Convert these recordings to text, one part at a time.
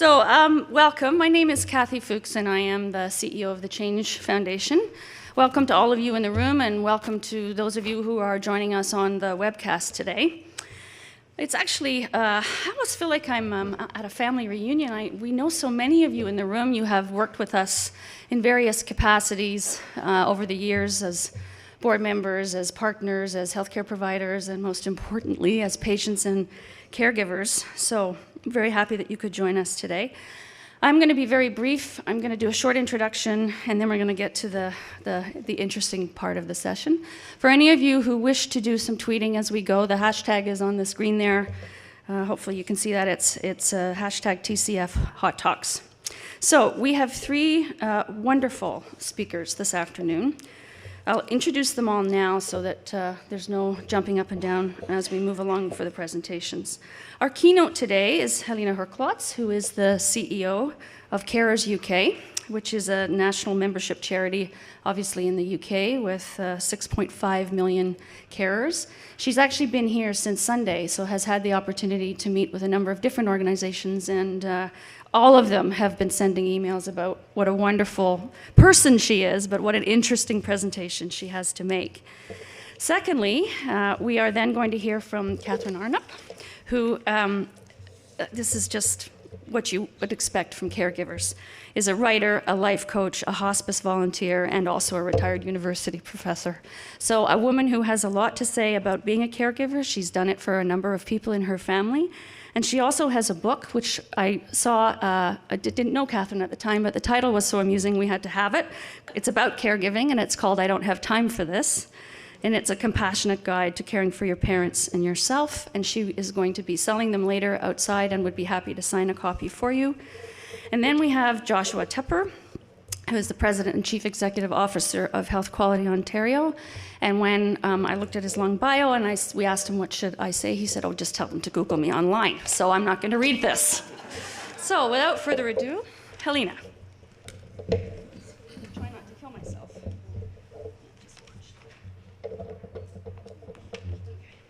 Welcome. My name is Kathy Fuchs, and I am the CEO of the Change Foundation. Welcome to all of you in the room, and welcome to those of you who are joining us on the webcast today. It's actually, I almost feel like I'm at a family reunion. We know so many of you in the room. You have worked with us in various capacities over the years as board members, as partners, as healthcare providers, and most importantly, as patients and caregivers. So I'm very happy that you could join us today. I'm going to be very brief. I'm going to do a short introduction, and then we're going to get to the interesting part of the session. For any of you who wish to do some tweeting as we go, the hashtag is on the screen there. Hopefully you can see that. It's hashtag TCF Hot Talks. So we have three wonderful speakers this afternoon. I'll introduce them all now so that there's no jumping up and down as we move along for the presentations. Our keynote today is Heléna Herklots, who is the CEO of CarersUK, which is a national membership charity, obviously in the UK, with 6.5 million carers. She's actually been here since Sunday, so has had the opportunity to meet with a number of different organizations, and all of them have been sending emails about what a wonderful person she is, but what an interesting presentation she has to make. Secondly, we are then going to hear from Katherine Arnup, who, this is just what you would expect from Caregivers, is a writer, a life coach, a hospice volunteer, and also a retired university professor. So a woman who has a lot to say about being a caregiver. She's done it for a number of people in her family. And she also has a book, which I saw, I didn't know Katherine at the time, but the title was so amusing we had to have it. It's about caregiving, and it's called I Don't Have Time for This. And it's a compassionate guide to caring for your parents and yourself. And she is going to be selling them later outside and would be happy to sign a copy for you. And then we have Joshua Tepper, who is the President and Chief Executive Officer of Health Quality Ontario. And when I looked at his long bio and we asked him what should I say, he said, oh, just tell them to Google me online. So I'm not going to read this. So without further ado, Heléna. Try not to kill myself.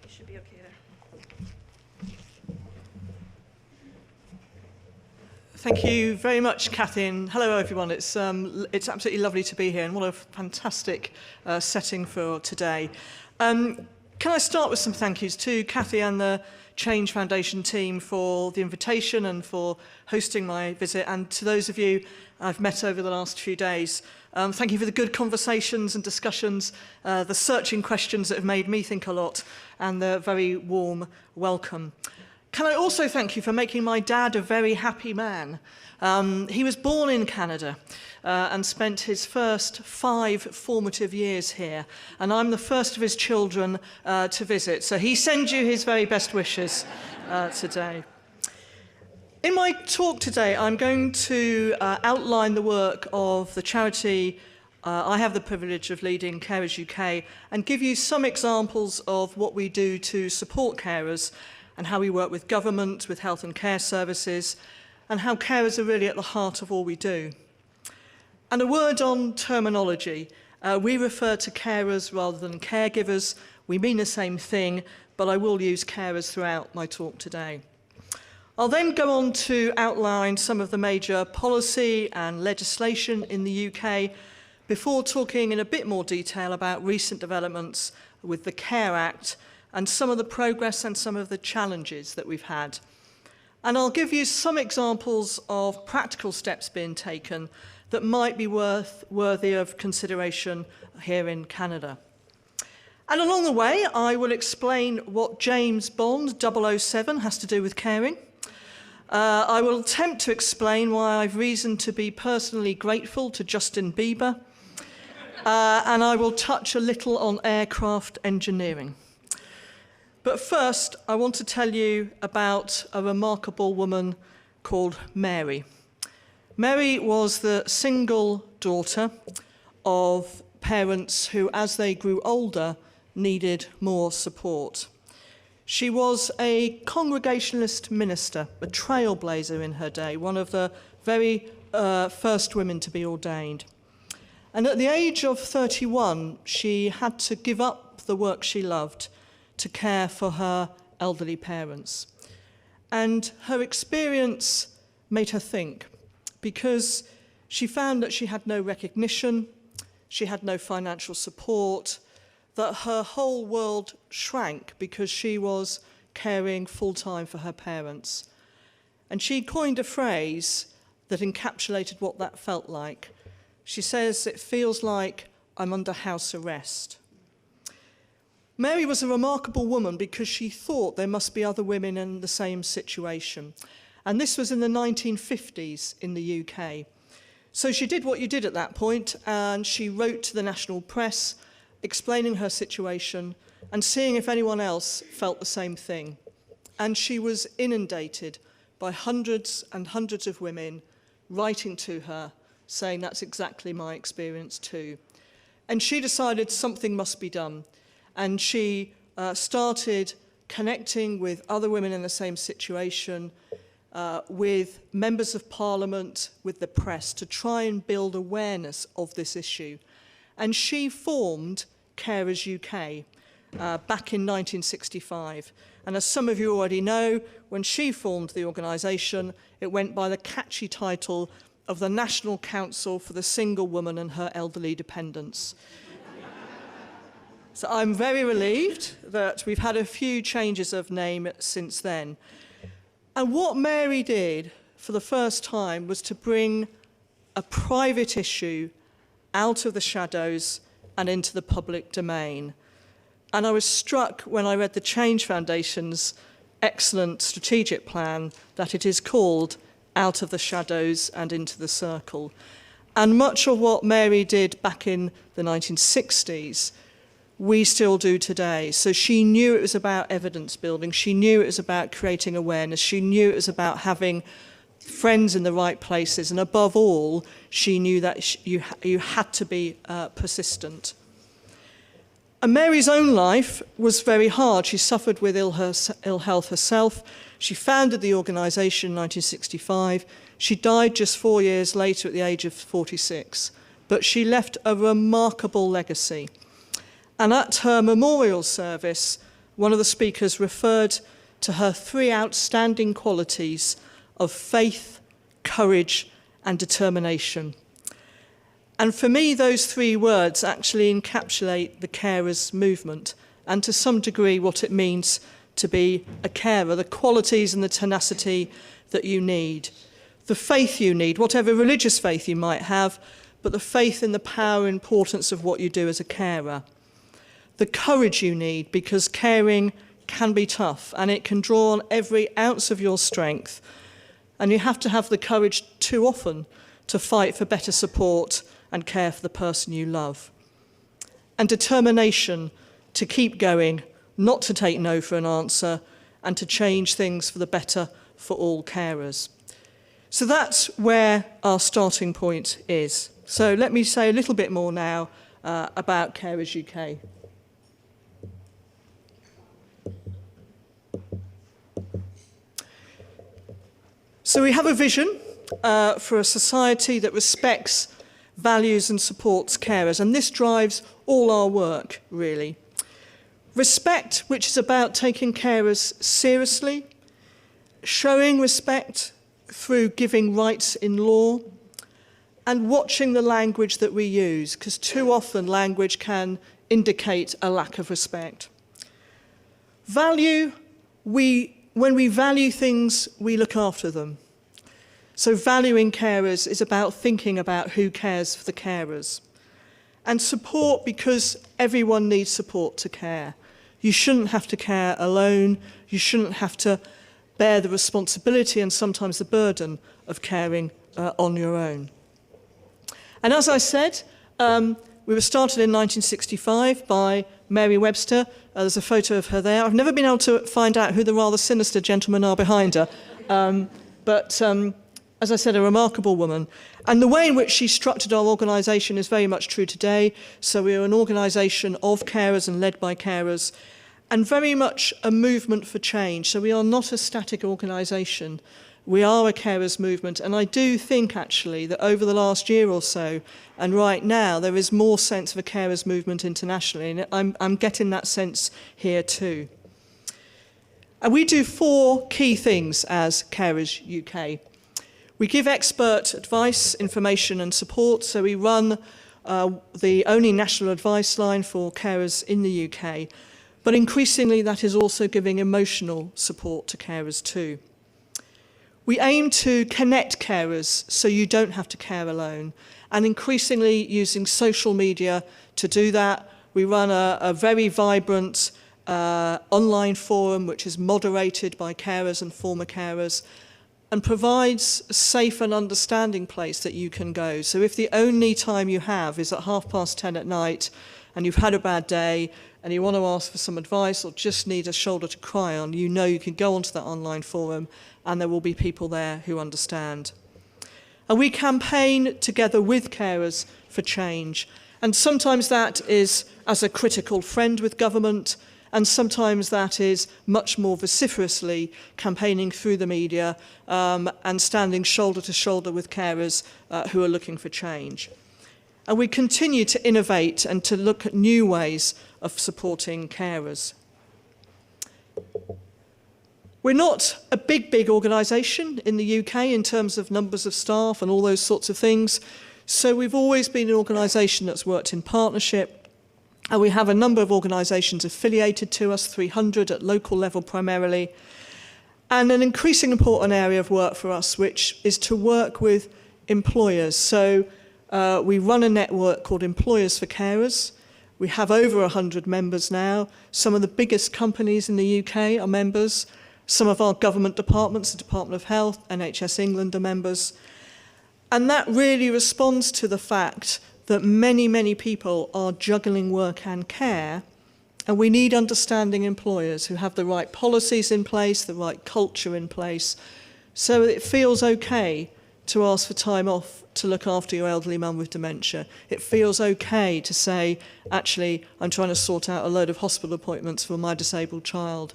You should be okay there. Thank you very much, Kathy, and hello everyone. It's absolutely lovely to be here, and what a fantastic setting for today. Can I start with some thank yous to Kathy and the Change Foundation team for the invitation and for hosting my visit, and to those of you I've met over the last few days. Thank you for the good conversations and discussions, the searching questions that have made me think a lot, and the very warm welcome. Can I also thank you for making my dad a very happy man? He was born in Canada and spent his first 5 formative years here, and I'm the first of his children to visit, so he sends you his very best wishes today. In my talk today, I'm going to outline the work of the charity I have the privilege of leading, CarersUK, and give you some examples of what we do to support carers, and how we work with government, with health and care services, and how carers are really at the heart of all we do. And a word on terminology. We refer to carers rather than caregivers. We mean the same thing, but I will use carers throughout my talk today. I'll then go on to outline some of the major policy and legislation in the UK before talking in a bit more detail about recent developments with the Care Act and some of the progress and some of the challenges that we've had. And I'll give you some examples of practical steps being taken that might be worthy of consideration here in Canada. And along the way, I will explain what James Bond 007 has to do with caring. I will attempt to explain why I've reason to be personally grateful to Justin Bieber. And I will touch a little on aircraft engineering. But first, I want to tell you about a remarkable woman called Mary. Mary was the single daughter of parents who, as they grew older, needed more support. She was a Congregationalist minister, a trailblazer in her day, one of the very first women to be ordained. And at the age of 31, she had to give up the work she loved to care for her elderly parents. And her experience made her think, because she found that she had no recognition, she had no financial support, that her whole world shrank because she was caring full-time for her parents. And she coined a phrase that encapsulated what that felt like. She says, "It feels like I'm under house arrest." Mary was a remarkable woman because she thought there must be other women in the same situation. And this was in the 1950s in the UK. So she did what you did at that point, and she wrote to the national press explaining her situation and seeing if anyone else felt the same thing. And she was inundated by hundreds and hundreds of women writing to her saying, "That's exactly my experience too." And she decided something must be done. And she started connecting with other women in the same situation, with members of Parliament, with the press, to try and build awareness of this issue. And she formed CarersUK back in 1965. And as some of you already know, when she formed the organisation, it went by the catchy title of the National Council for the Single Woman and Her Elderly Dependents. So I'm very relieved that we've had a few changes of name since then. And what Mary did for the first time was to bring a private issue out of the shadows and into the public domain. And I was struck when I read the Change Foundation's excellent strategic plan that it is called Out of the Shadows and Into the Circle. And much of what Mary did back in the 1960s we still do today. So she knew it was about evidence building. She knew it was about creating awareness. She knew it was about having friends in the right places. And above all, she knew that you had to be persistent. And Mary's own life was very hard. She suffered with ill health herself. She founded the organisation in 1965. She died just 4 years later at the age of 46. But she left a remarkable legacy. And at her memorial service, one of the speakers referred to her 3 outstanding qualities of faith, courage, and determination. And for me, those 3 words actually encapsulate the carers movement, and to some degree what it means to be a carer, the qualities and the tenacity that you need, the faith you need, whatever religious faith you might have, but the faith in the power and importance of what you do as a carer. The courage you need, because caring can be tough and it can draw on every ounce of your strength. And you have to have the courage too often to fight for better support and care for the person you love. And determination to keep going, not to take no for an answer, and to change things for the better for all carers. So that's where our starting point is. So let me say a little bit more now about CarersUK. So we have a vision for a society that respects, values and supports carers, and this drives all our work, really. Respect, which is about taking carers seriously, showing respect through giving rights in law, and watching the language that we use, because too often language can indicate a lack of respect. Value, when we value things, we look after them. So valuing carers is about thinking about who cares for the carers. And support, because everyone needs support to care. You shouldn't have to care alone. You shouldn't have to bear the responsibility and sometimes the burden of caring on your own. And as I said, we were started in 1965 by Mary Webster. There's a photo of her there. I've never been able to find out who the rather sinister gentlemen are behind her. But as I said, a remarkable woman. And the way in which she structured our organisation is very much true today. So we are an organisation of carers and led by carers, and very much a movement for change. So we are not a static organisation. We are a carers movement. And I do think, actually, that over the last year or so, and right now, there is more sense of a carers movement internationally. And I'm getting that sense here too. And we do 4 key things as CarersUK. We give expert advice, information and support, so we run the only national advice line for carers in the UK, but increasingly that is also giving emotional support to carers too. We aim to connect carers so you don't have to care alone, and increasingly using social media to do that. We run a very vibrant online forum which is moderated by carers and former carers, and provides a safe and understanding place that you can go. So if the only time you have is at 10:30 at night and you've had a bad day and you want to ask for some advice or just need a shoulder to cry on, you know you can go onto that online forum and there will be people there who understand. And we campaign together with carers for change. And sometimes that is as a critical friend with government, and sometimes that is much more vociferously campaigning through the media and standing shoulder to shoulder with carers who are looking for change. And we continue to innovate and to look at new ways of supporting carers. We're not a big organisation in the UK in terms of numbers of staff and all those sorts of things. So we've always been an organisation that's worked in partnership. And we have a number of organisations affiliated to us, 300 at local level primarily. And an increasing important area of work for us, which is to work with employers. So we run a network called Employers for Carers. We have over 100 members now. Some of the biggest companies in the UK are members. Some of our government departments, the Department of Health, NHS England are members. And that really responds to the fact that many people are juggling work and care, and we need understanding employers who have the right policies in place, the right culture in place, so it feels okay to ask for time off to look after your elderly mum with dementia. It feels okay to say, actually, I'm trying to sort out a load of hospital appointments for my disabled child.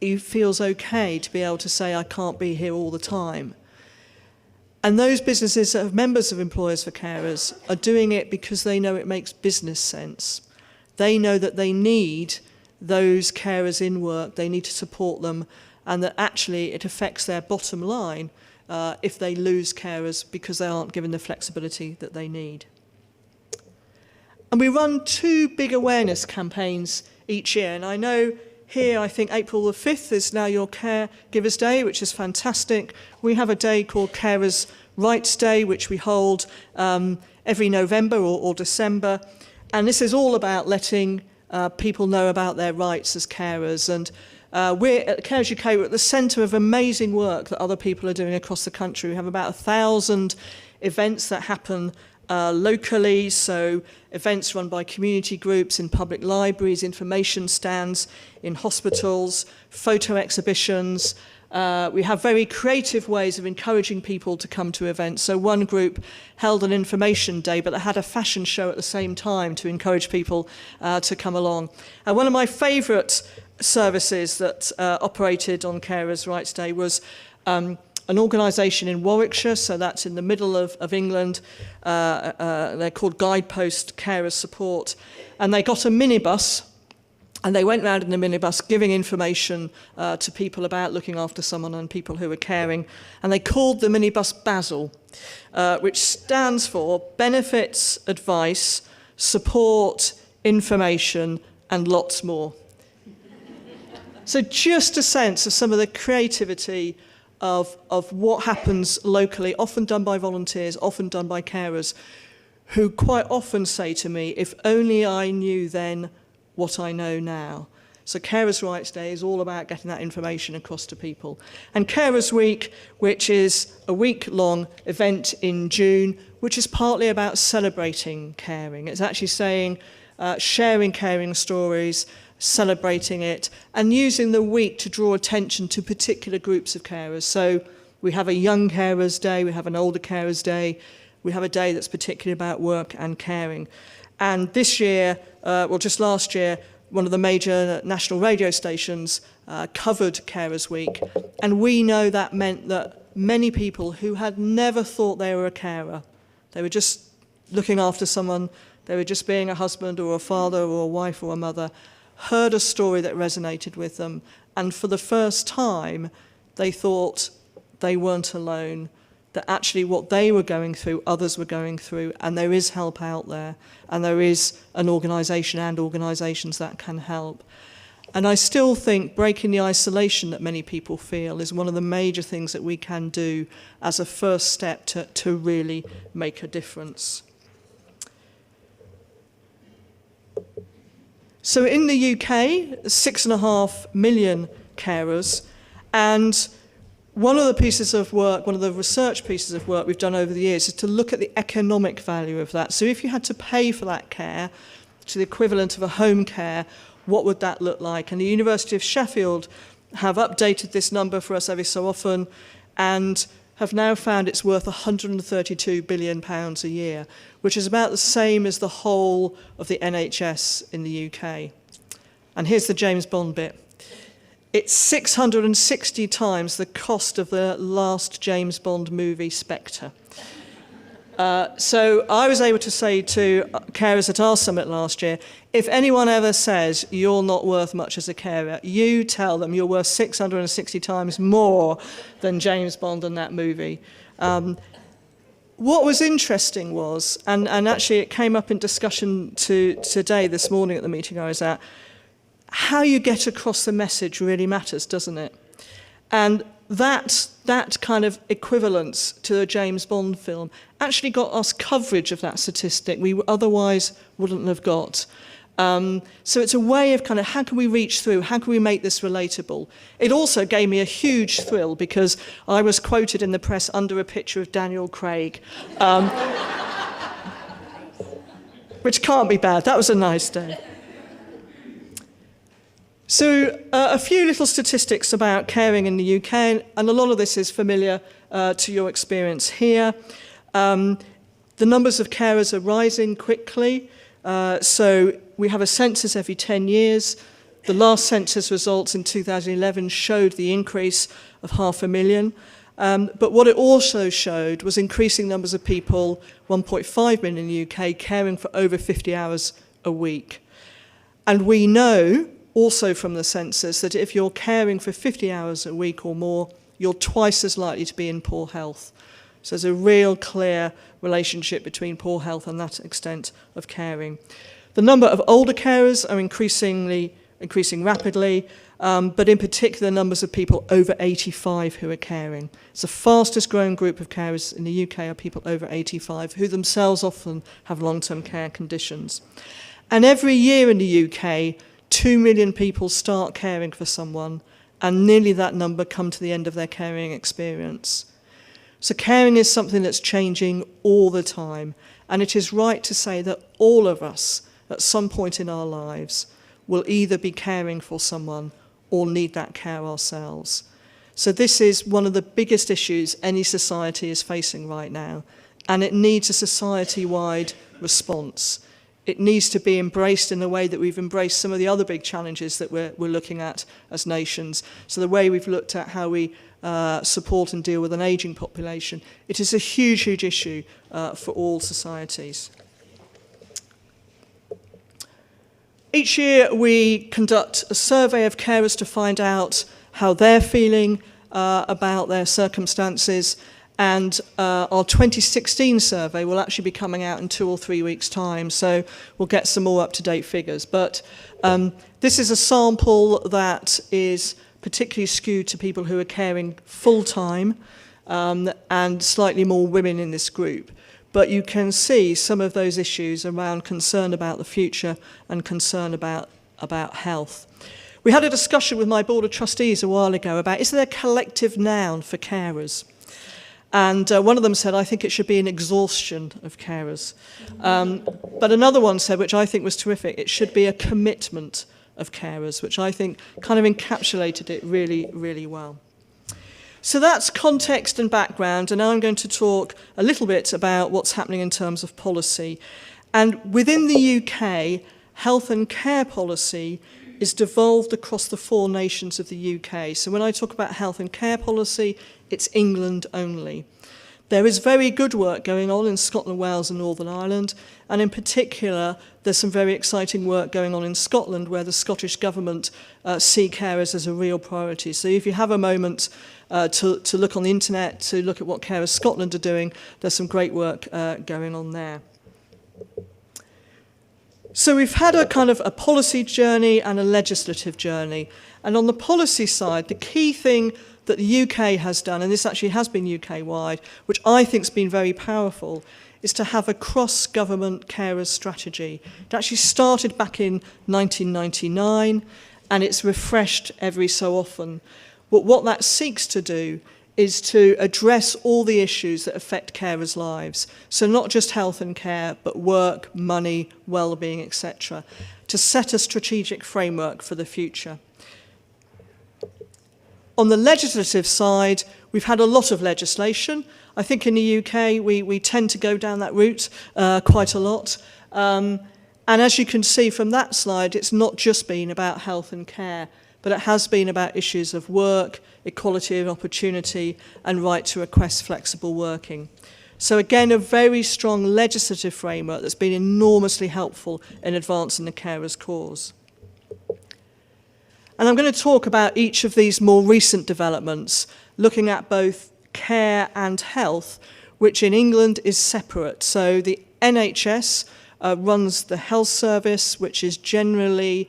It feels okay to be able to say, I can't be here all the time. And those businesses that are members of Employers for Carers are doing it because they know it makes business sense. They know that they need those carers in work, they need to support them, and that actually it affects their bottom line if they lose carers because they aren't given the flexibility that they need. And we run 2 big awareness campaigns each year, and I know here, I think April the 5th is now your Caregivers Day, which is fantastic. We have a day called Carers Rights Day, which we hold every November or December. And this is all about letting people know about their rights as carers. And we're at CarersUK, we're at the centre of amazing work that other people are doing across the country. We have about 1,000 events that happen locally, so events run by community groups in public libraries, information stands in hospitals, photo exhibitions. We have very creative ways of encouraging people to come to events. So one group held an information day, but they had a fashion show at the same time to encourage people to come along. And one of my favourite services that operated on Carers Rights Day was an organisation in Warwickshire, so that's in the middle of England. They're called Guidepost Carers Support. And they got a minibus, and they went round in the minibus giving information to people about looking after someone and people who were caring. And they called the minibus Basil, which stands for Benefits, Advice, Support, Information, and lots more. So just a sense of some of the creativity of what happens locally, often done by volunteers, often done by carers, who quite often say to me, if only I knew then what I know now. So Carers Rights Day is all about getting that information across to people. And Carers Week, which is a week-long event in June, which is partly about celebrating caring. It's actually saying, sharing caring stories, celebrating it, and using the week to draw attention to particular groups of carers. So we have a young carers day, we have an older carers day, we have a day that's particularly about work and caring. And this year, just last year, one of the major national radio stations covered Carers Week, and we know that meant that many people who had never thought they were a carer, they were just looking after someone, they were just being a husband or a father or a wife or a mother, heard a story that resonated with them, and for the first time they thought they weren't alone, that actually what they were going through, others were going through, and there is help out there, and there is an organisation and organisations that can help. And I still think breaking the isolation that many people feel is one of the major things that we can do as a first step to really make a difference. So in the UK, 6.5 million carers, and one of the pieces of work, one of the research pieces of work we've done over the years is to look at the economic value of that. So if you had to pay for that care to the equivalent of a home care, what would that look like? And the University of Sheffield have updated this number for us every so often and have now found it's worth £132 billion a year, which is about the same as the whole of the NHS in the UK. And here's the James Bond bit. It's 660 times the cost of the last James Bond movie, Spectre. So I was able to say to carers at our summit last year, if anyone ever says you're not worth much as a carer, you tell them you're worth 660 times more than James Bond in that movie. What was interesting was, and actually it came up in discussion today, this morning at the meeting I was at, how you get across the message really matters, doesn't it? And that kind of equivalence to a James Bond film actually got us coverage of that statistic we otherwise wouldn't have got. So it's a way of kind of how can we reach through, how can we make this relatable? It also gave me a huge thrill because I was quoted in the press under a picture of Daniel Craig, which can't be bad. That was a nice day. So a few little statistics about caring in the UK, and a lot of this is familiar to your experience here. The numbers of carers are rising quickly. So we have a census every 10 years. The last census results in 2011 showed the increase of 500,000. But what it also showed was increasing numbers of people, 1.5 million in the UK, caring for over 50 hours a week. And we know also from the census that if you're caring for 50 hours a week or more, you're twice as likely to be in poor health. So there's a real clear relationship between poor health and that extent of caring. The number of older carers are increasing rapidly, but in particular numbers of people over 85 who are caring. It's the fastest growing group of carers in the UK are people over 85 who themselves often have long-term care conditions. And every year in the UK, 2 million people start caring for someone, and nearly that number come to the end of their caring experience. So caring is something that's changing all the time, and it is right to say that all of us, at some point in our lives, will either be caring for someone or need that care ourselves. So this is one of the biggest issues any society is facing right now, and it needs a society-wide response. It needs to be embraced in the way that we've embraced some of the other big challenges that we're looking at as nations. So the way we've looked at how we support and deal with an ageing population, it is a huge, huge issue for all societies. Each year we conduct a survey of carers to find out how they're feeling about their circumstances. And our 2016 survey will actually be coming out in 2 or 3 weeks' time, so we'll get some more up-to-date figures. But this is a sample that is particularly skewed to people who are caring full-time, and slightly more women in this group. But you can see some of those issues around concern about the future and concern about health. We had a discussion with my board of trustees a while ago about, is there a collective noun for carers? And one of them said, I think it should be an exhaustion of carers. But another one said, which I think was terrific, it should be a commitment of carers, which I think kind of encapsulated it really, really well. So that's context and background, and now I'm going to talk a little bit about what's happening in terms of policy. And within the UK, health and care policy is devolved across the 4 nations of the UK. So when I talk about health and care policy, it's England only. There is very good work going on in Scotland, Wales and Northern Ireland, and in particular there's some very exciting work going on in Scotland where the Scottish Government see carers as a real priority. So if you have a moment to look on the internet, to look at what Carers Scotland are doing, there's some great work going on there. So we've had a kind of a policy journey and a legislative journey. And on the policy side, the key thing that the UK has done, and this actually has been UK-wide, which I think has been very powerful, is to have a cross-government carers strategy. It actually started back in 1999, and it's refreshed every so often. But what that seeks to do is to address all the issues that affect carers' lives. So not just health and care, but work, money, well-being, etc., to set a strategic framework for the future. On the legislative side, we've had a lot of legislation. I think in the UK, we tend to go down that route quite a lot. And as you can see from that slide, it's not just been about health and care, but it has been about issues of work, equality of opportunity, and right to request flexible working. So again, a very strong legislative framework that's been enormously helpful in advancing the carers' cause. And I'm going to talk about each of these more recent developments, looking at both care and health, which in England is separate. So the NHS runs the health service, which is generally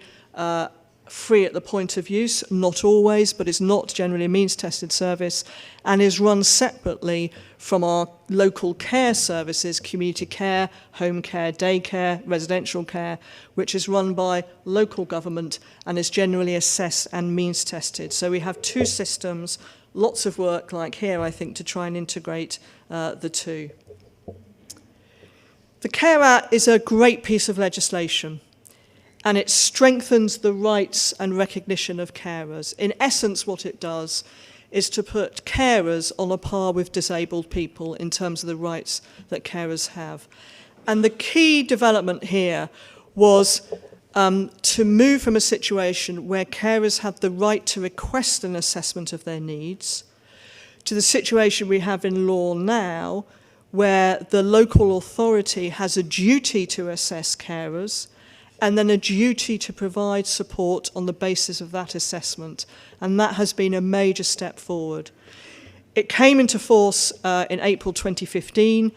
free at the point of use, not always, but is not generally a means-tested service, and is run separately from our local care services, community care, home care, daycare, residential care, which is run by local government and is generally assessed and means-tested. So we have two systems, lots of work like here, I think, to try and integrate the two. The Care Act is a great piece of legislation, and it strengthens the rights and recognition of carers. In essence, what it does is to put carers on a par with disabled people in terms of the rights that carers have. And the key development here was to move from a situation where carers had the right to request an assessment of their needs to the situation we have in law now, where the local authority has a duty to assess carers and then a duty to provide support on the basis of that assessment. And that has been a major step forward. It came into force in April 2015.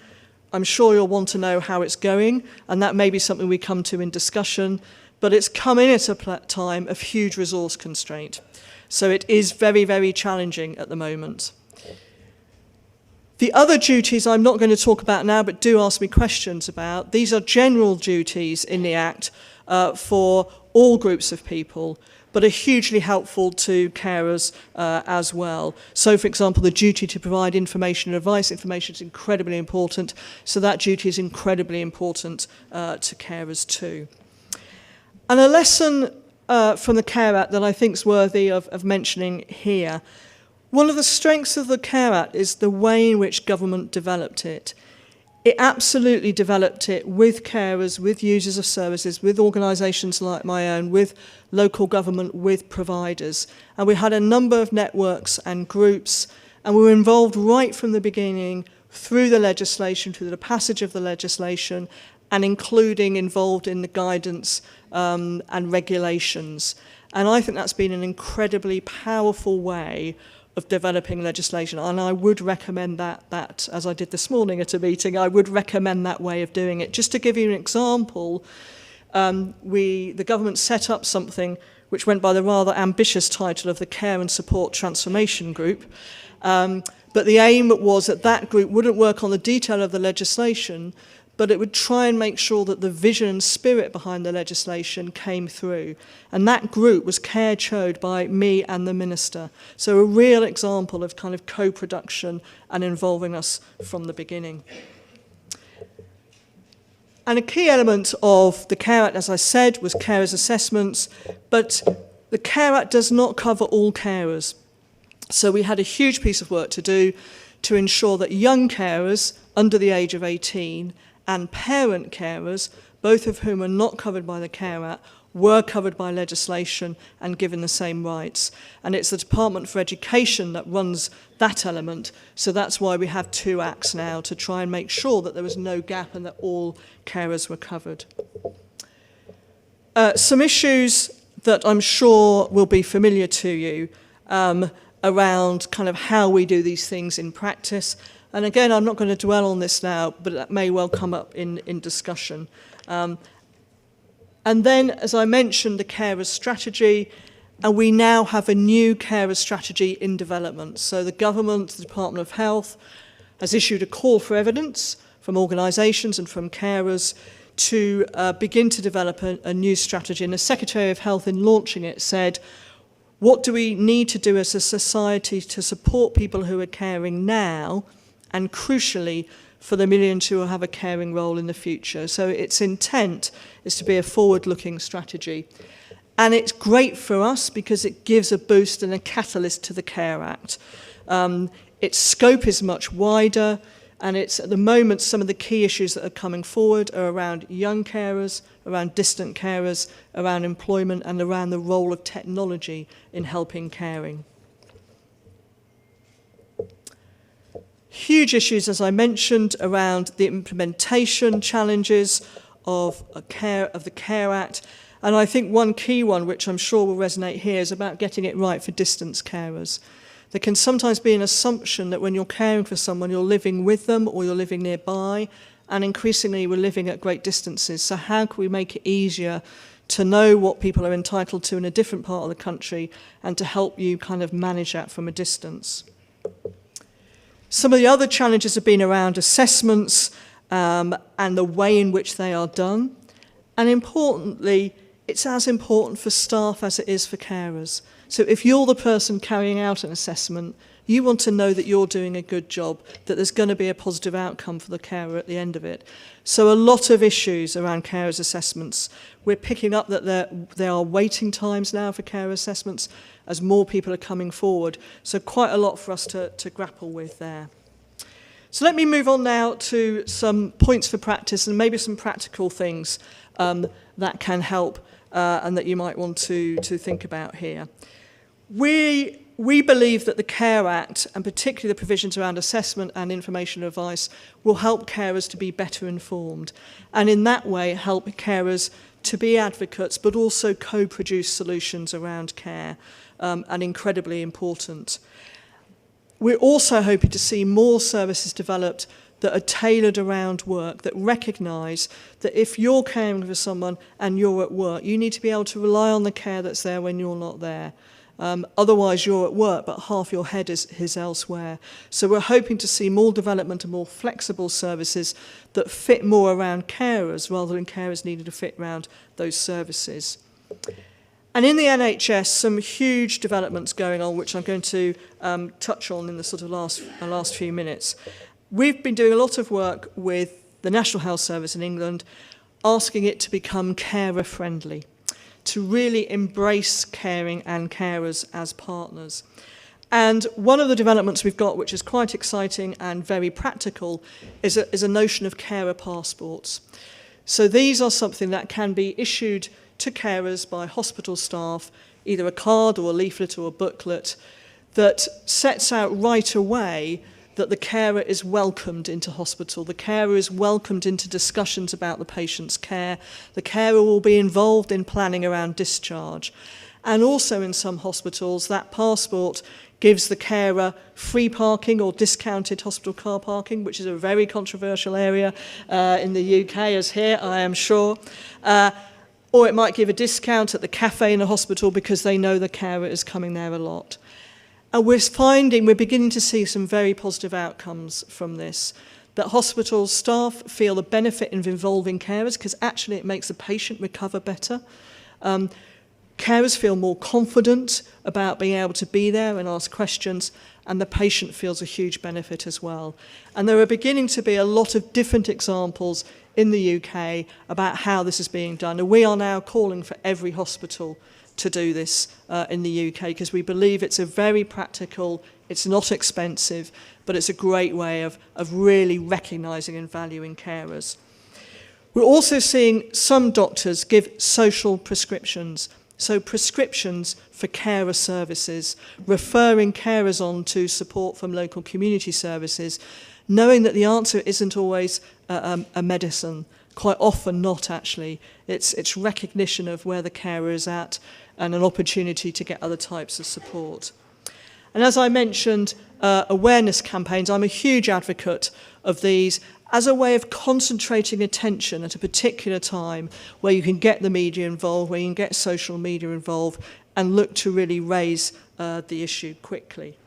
I'm sure you'll want to know how it's going, and that may be something we come to in discussion, but it's come in at a time of huge resource constraint. So it is very, very challenging at the moment. The other duties I'm not going to talk about now, but do ask me questions about. These are general duties in the Act for all groups of people, but are hugely helpful to carers as well. So, for example, the duty to provide information and advice. Information is incredibly important, so that duty is incredibly important to carers too. And a lesson from the Care Act that I think is worthy of mentioning here. One of the strengths of the Care Act is the way in which government developed it. It absolutely developed it with carers, with users of services, with organisations like my own, with local government, with providers. And we had a number of networks and groups, and we were involved right from the beginning through the legislation, through the passage of the legislation, and including involved in the guidance and regulations. And I think that's been an incredibly powerful way of developing legislation, and I would recommend that, as I did this morning at a meeting, I would recommend that way of doing it. Just to give you an example, the government set up something which went by the rather ambitious title of the Care and Support Transformation Group, but the aim was that that group wouldn't work on the detail of the legislation, but it would try and make sure that the vision and spirit behind the legislation came through. And that group was chaired by me and the Minister. So a real example of kind of co-production and involving us from the beginning. And a key element of the Care Act, as I said, was carers' assessments, but the Care Act does not cover all carers. So we had a huge piece of work to do to ensure that young carers under the age of 18 and parent carers, both of whom are not covered by the Care Act, were covered by legislation and given the same rights. And it's the Department for Education that runs that element, so that's why we have 2 acts now, to try and make sure that there was no gap and that all carers were covered. Some issues that I'm sure will be familiar to you around kind of how we do these things in practice. And again, I'm not going to dwell on this now, but that may well come up in discussion. And then, as I mentioned, the carers strategy, and we now have a new carers strategy in development. So the government, the Department of Health, has issued a call for evidence from organisations and from carers to begin to develop a new strategy. And the Secretary of Health, in launching it, said, what do we need to do as a society to support people who are caring now, and crucially, for the millions who will have a caring role in the future? So its intent is to be a forward-looking strategy. And it's great for us because it gives a boost and a catalyst to the Care Act. Its scope is much wider, and it's, at the moment, some of the key issues that are coming forward are around young carers, around distant carers, around employment, and around the role of technology in helping caring. Huge issues, as I mentioned, around the implementation challenges of the Care Act. And I think one key one, which I'm sure will resonate here, is about getting it right for distance carers. There can sometimes be an assumption that when you're caring for someone, you're living with them or you're living nearby, and increasingly we're living at great distances. So how can we make it easier to know what people are entitled to in a different part of the country and to help you kind of manage that from a distance? Some of the other challenges have been around assessments and the way in which they are done. And importantly, it's as important for staff as it is for carers. So if you're the person carrying out an assessment, you want to know that you're doing a good job, that there's going to be a positive outcome for the carer at the end of it. So a lot of issues around carers' assessments. We're picking up that there are waiting times now for carer assessments as more people are coming forward. So quite a lot for us to grapple with there. So let me move on now to some points for practice and maybe some practical things that can help and that you might want to think about here. We believe that the Care Act, and particularly the provisions around assessment and information advice, will help carers to be better informed, and in that way help carers to be advocates, but also co-produce solutions around care, and incredibly important. We're also hoping to see more services developed that are tailored around work, that recognise that if you're caring for someone and you're at work, you need to be able to rely on the care that's there when you're not there. Otherwise, you're at work, but half your head is elsewhere. So we're hoping to see more development and more flexible services that fit more around carers rather than carers needing to fit around those services. And in the NHS, some huge developments going on, which I'm going to touch on in the sort of last few minutes. We've been doing a lot of work with the National Health Service in England, asking it to become carer-friendly, to really embrace caring and carers as partners. And one of the developments we've got, which is quite exciting and very practical, is a notion of carer passports. So these are something that can be issued to carers by hospital staff, either a card or a leaflet or a booklet, that sets out right away that the carer is welcomed into hospital. The carer is welcomed into discussions about the patient's care. The carer will be involved in planning around discharge. And also in some hospitals, that passport gives the carer free parking or discounted hospital car parking, which is a very controversial area in the UK, as here, I am sure. Or it might give a discount at the cafe in a hospital because they know the carer is coming there a lot. And we're beginning to see some very positive outcomes from this, that hospital staff feel the benefit of involving carers because actually it makes the patient recover better. Carers feel more confident about being able to be there and ask questions, and the patient feels a huge benefit as well. And there are beginning to be a lot of different examples in the UK about how this is being done. And we are now calling for every hospital to do this in the UK because we believe it's a very practical, it's not expensive, but it's a great way of really recognising and valuing carers. We're also seeing some doctors give social prescriptions, so prescriptions for carer services, referring carers on to support from local community services, knowing that the answer isn't always a medicine, quite often not actually. It's recognition of where the carer is at and an opportunity to get other types of support. And as I mentioned, awareness campaigns, I'm a huge advocate of these as a way of concentrating attention at a particular time where you can get the media involved, where you can get social media involved, and look to really raise the issue quickly.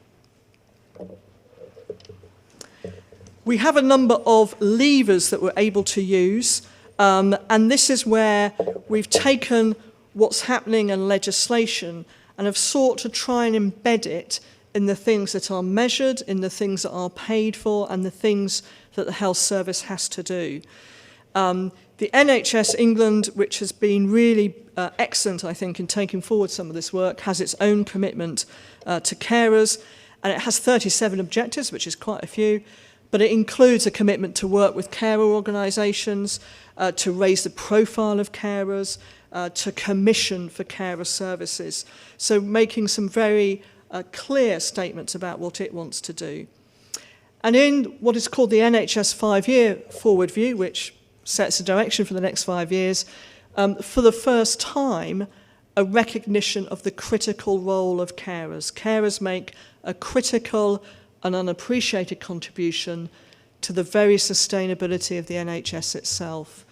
We have a number of levers that we're able to use, and this is where we've taken what's happening in legislation and have sought to try and embed it in the things that are measured, in the things that are paid for, and the things that the health service has to do. The NHS England, which has been really excellent, I think, in taking forward some of this work, has its own commitment to carers, and it has 37 objectives, which is quite a few, but it includes a commitment to work with carer organisations, to raise the profile of carers, to commission for carer services. So making some very clear statements about what it wants to do. And in what is called the NHS 5-year forward view, which sets a direction for the next 5 years, for the first time, a recognition of the critical role of carers. Carers make a critical and unappreciated contribution to the very sustainability of the NHS itself.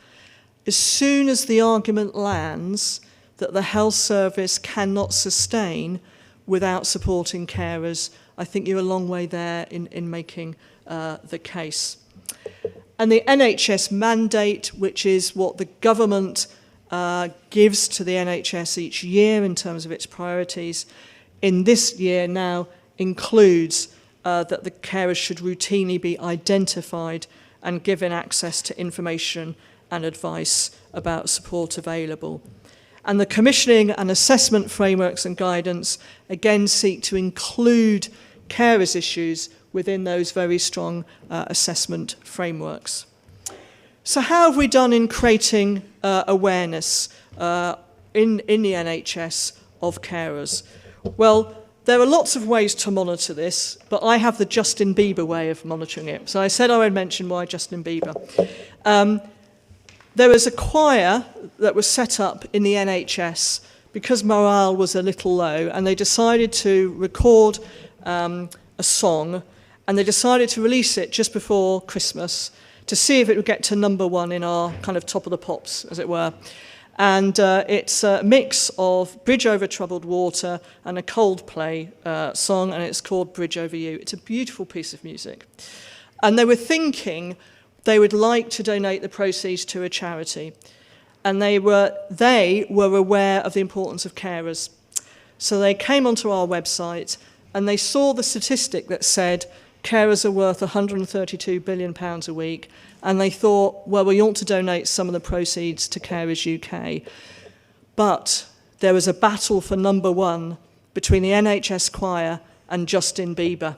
As soon as the argument lands that the health service cannot sustain without supporting carers, I think you're a long way there in making the case. And the NHS mandate, which is what the government gives to the NHS each year in terms of its priorities, in this year now includes that the carers should routinely be identified and given access to information and advice about support available. And the commissioning and assessment frameworks and guidance again seek to include carers issues within those very strong assessment frameworks. So how have we done in creating awareness in the NHS of carers? Well, there are lots of ways to monitor this, but I have the Justin Bieber way of monitoring it. So I said I would mention why Justin Bieber. There was a choir that was set up in the NHS because morale was a little low, and they decided to record a song, and they decided to release it just before Christmas to see if it would get to #1 in our kind of top of the pops, as it were. And it's a mix of Bridge Over Troubled Water and a Coldplay song, and it's called Bridge Over You. It's a beautiful piece of music. And they were thinking they would like to donate the proceeds to a charity. And they were aware of the importance of carers. So they came onto our website and they saw the statistic that said carers are worth £132 billion a week. And they thought, well, we ought to donate some of the proceeds to CarersUK. But there was a battle for #1 between the NHS choir and Justin Bieber.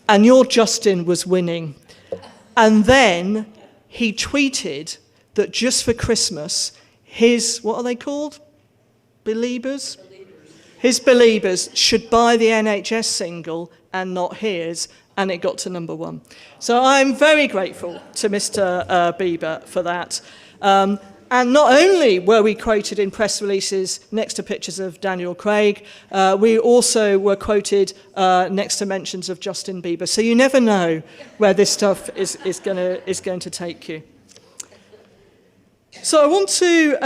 And your Justin was winning. And then he tweeted that just for Christmas, his, what are they called? Believers? His believers should buy the NHS single and not his, and it got to #1. So I'm very grateful to Mr. Bieber for that. And not only were we quoted in press releases next to pictures of Daniel Craig, we also were quoted next to mentions of Justin Bieber. So you never know where this stuff is going to take you. So I want to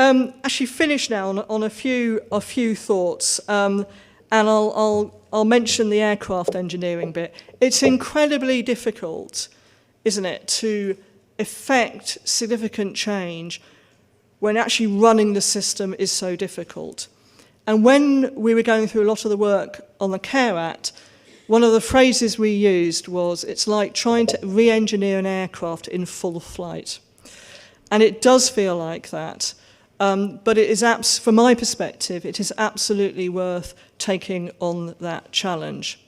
actually finish now on a few thoughts, and I'll mention the aircraft engineering bit. It's incredibly difficult, isn't it, to effect significant change when actually running the system is so difficult. And when we were going through a lot of the work on the Care Act, one of the phrases we used was, it's like trying to re-engineer an aircraft in full flight. And it does feel like that. But it is, from my perspective, it is absolutely worth taking on that challenge.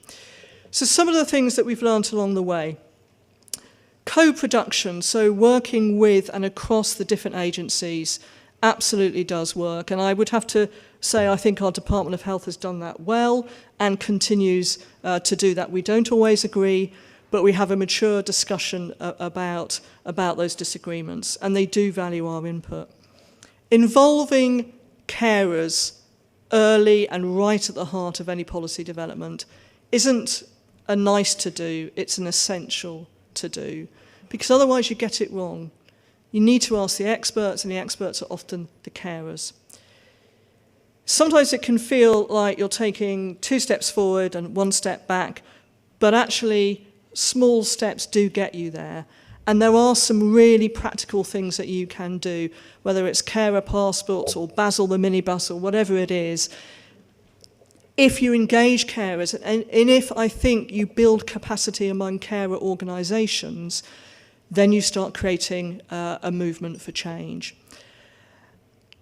So some of the things that we've learned along the way. Co-production, so working with and across the different agencies, absolutely does work. And I would have to say I think our Department of Health has done that well and continues to do that. We don't always agree, but we have a mature discussion about those disagreements, and they do value our input. Involving carers early and right at the heart of any policy development isn't a nice to do, it's an essential to do, because otherwise you get it wrong. You need to ask the experts, and the experts are often the carers. Sometimes it can feel like you're taking 2 steps forward and 1 step back, but actually small steps do get you there. And there are some really practical things that you can do, whether it's carer passports or Basil the minibus or whatever it is. If you engage carers, and if I think you build capacity among carer organisations, then you start creating a movement for change.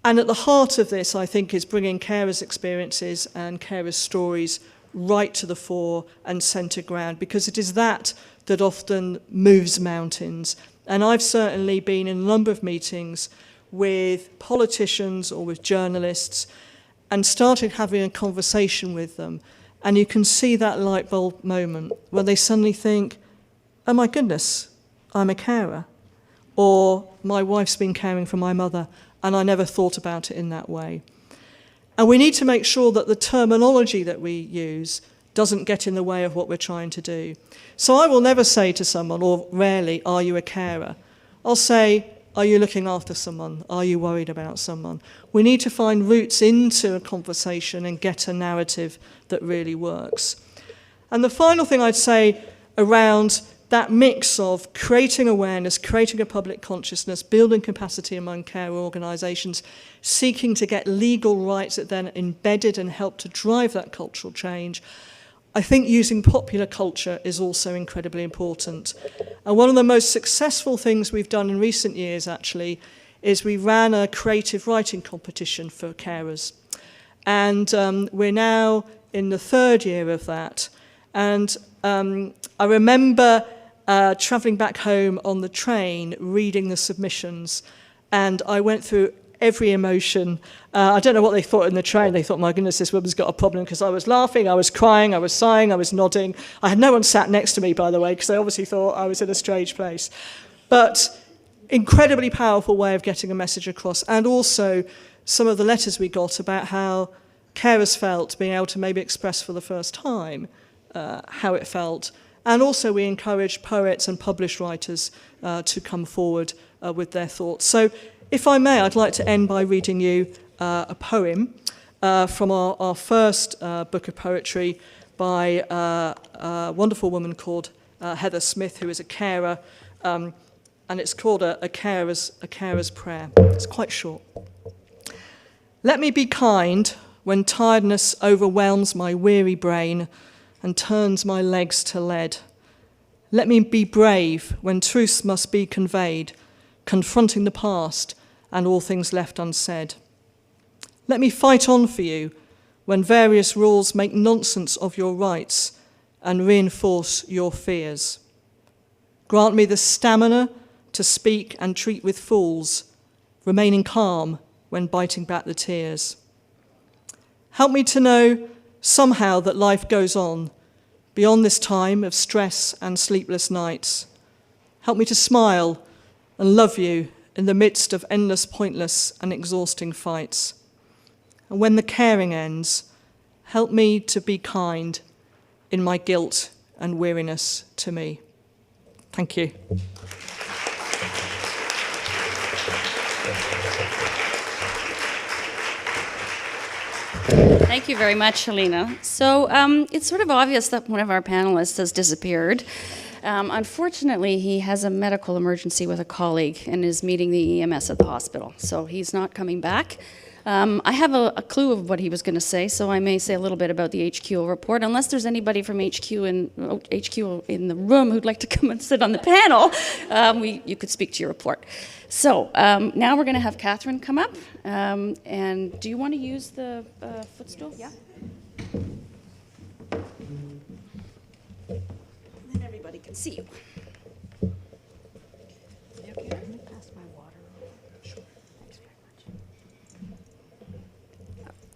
And at the heart of this, I think, is bringing carers' experiences and carers' stories right to the fore and centre ground, because it is that often moves mountains. And I've certainly been in a number of meetings with politicians or with journalists and started having a conversation with them. And you can see that light bulb moment where they suddenly think, oh my goodness, I'm a carer. Or my wife's been caring for my mother and I never thought about it in that way. And we need to make sure that the terminology that we use doesn't get in the way of what we're trying to do. So I will never say to someone, or rarely, are you a carer? I'll say, are you looking after someone? Are you worried about someone? We need to find routes into a conversation and get a narrative that really works. And the final thing I'd say around that mix of creating awareness, creating a public consciousness, building capacity among care organisations, seeking to get legal rights that then embedded and help to drive that cultural change, I think using popular culture is also incredibly important. And one of the most successful things we've done in recent years, actually, is we ran a creative writing competition for carers. And we're now in the 3rd year of that. And I remember travelling back home on the train, reading the submissions, and I went through every emotion. I don't know what they thought in the train. They thought, my goodness, this woman's got a problem, because I was laughing, I was crying, I was sighing, I was nodding. I had no one sat next to me, by the way, because they obviously thought I was in a strange place. But incredibly powerful way of getting a message across, and also some of the letters we got about how carers felt, being able to maybe express for the first time how it felt. And also we encourage poets and published writers to come forward with their thoughts. So if I may, I'd like to end by reading you a poem from our first book of poetry by a wonderful woman called Heather Smith, who is a carer, and it's called a carer's prayer. It's quite short. Let me be kind when tiredness overwhelms my weary brain and turns my legs to lead. Let me be brave when truths must be conveyed, confronting the past and all things left unsaid. Let me fight on for you when various rules make nonsense of your rights and reinforce your fears. Grant me the stamina to speak and treat with fools, remaining calm when biting back the tears. Help me to know somehow that life goes on beyond this time of stress and sleepless nights. Help me to smile and love you in the midst of endless, pointless and exhausting fights. And when the caring ends, help me to be kind in my guilt and weariness to me. Thank you. Thank you very much, Heléna. So it's sort of obvious that one of our panelists has disappeared. Unfortunately, he has a medical emergency with a colleague and is meeting the EMS at the hospital, so he's not coming back. I have a clue of what he was going to say, so I may say a little bit about the HQO report, unless there's anybody from HQO in the room who'd like to come and sit on the panel. You could speak to your report. So now we're going to have Katherine come up. And do you want to use the footstool? Yeah. Then everybody can see you.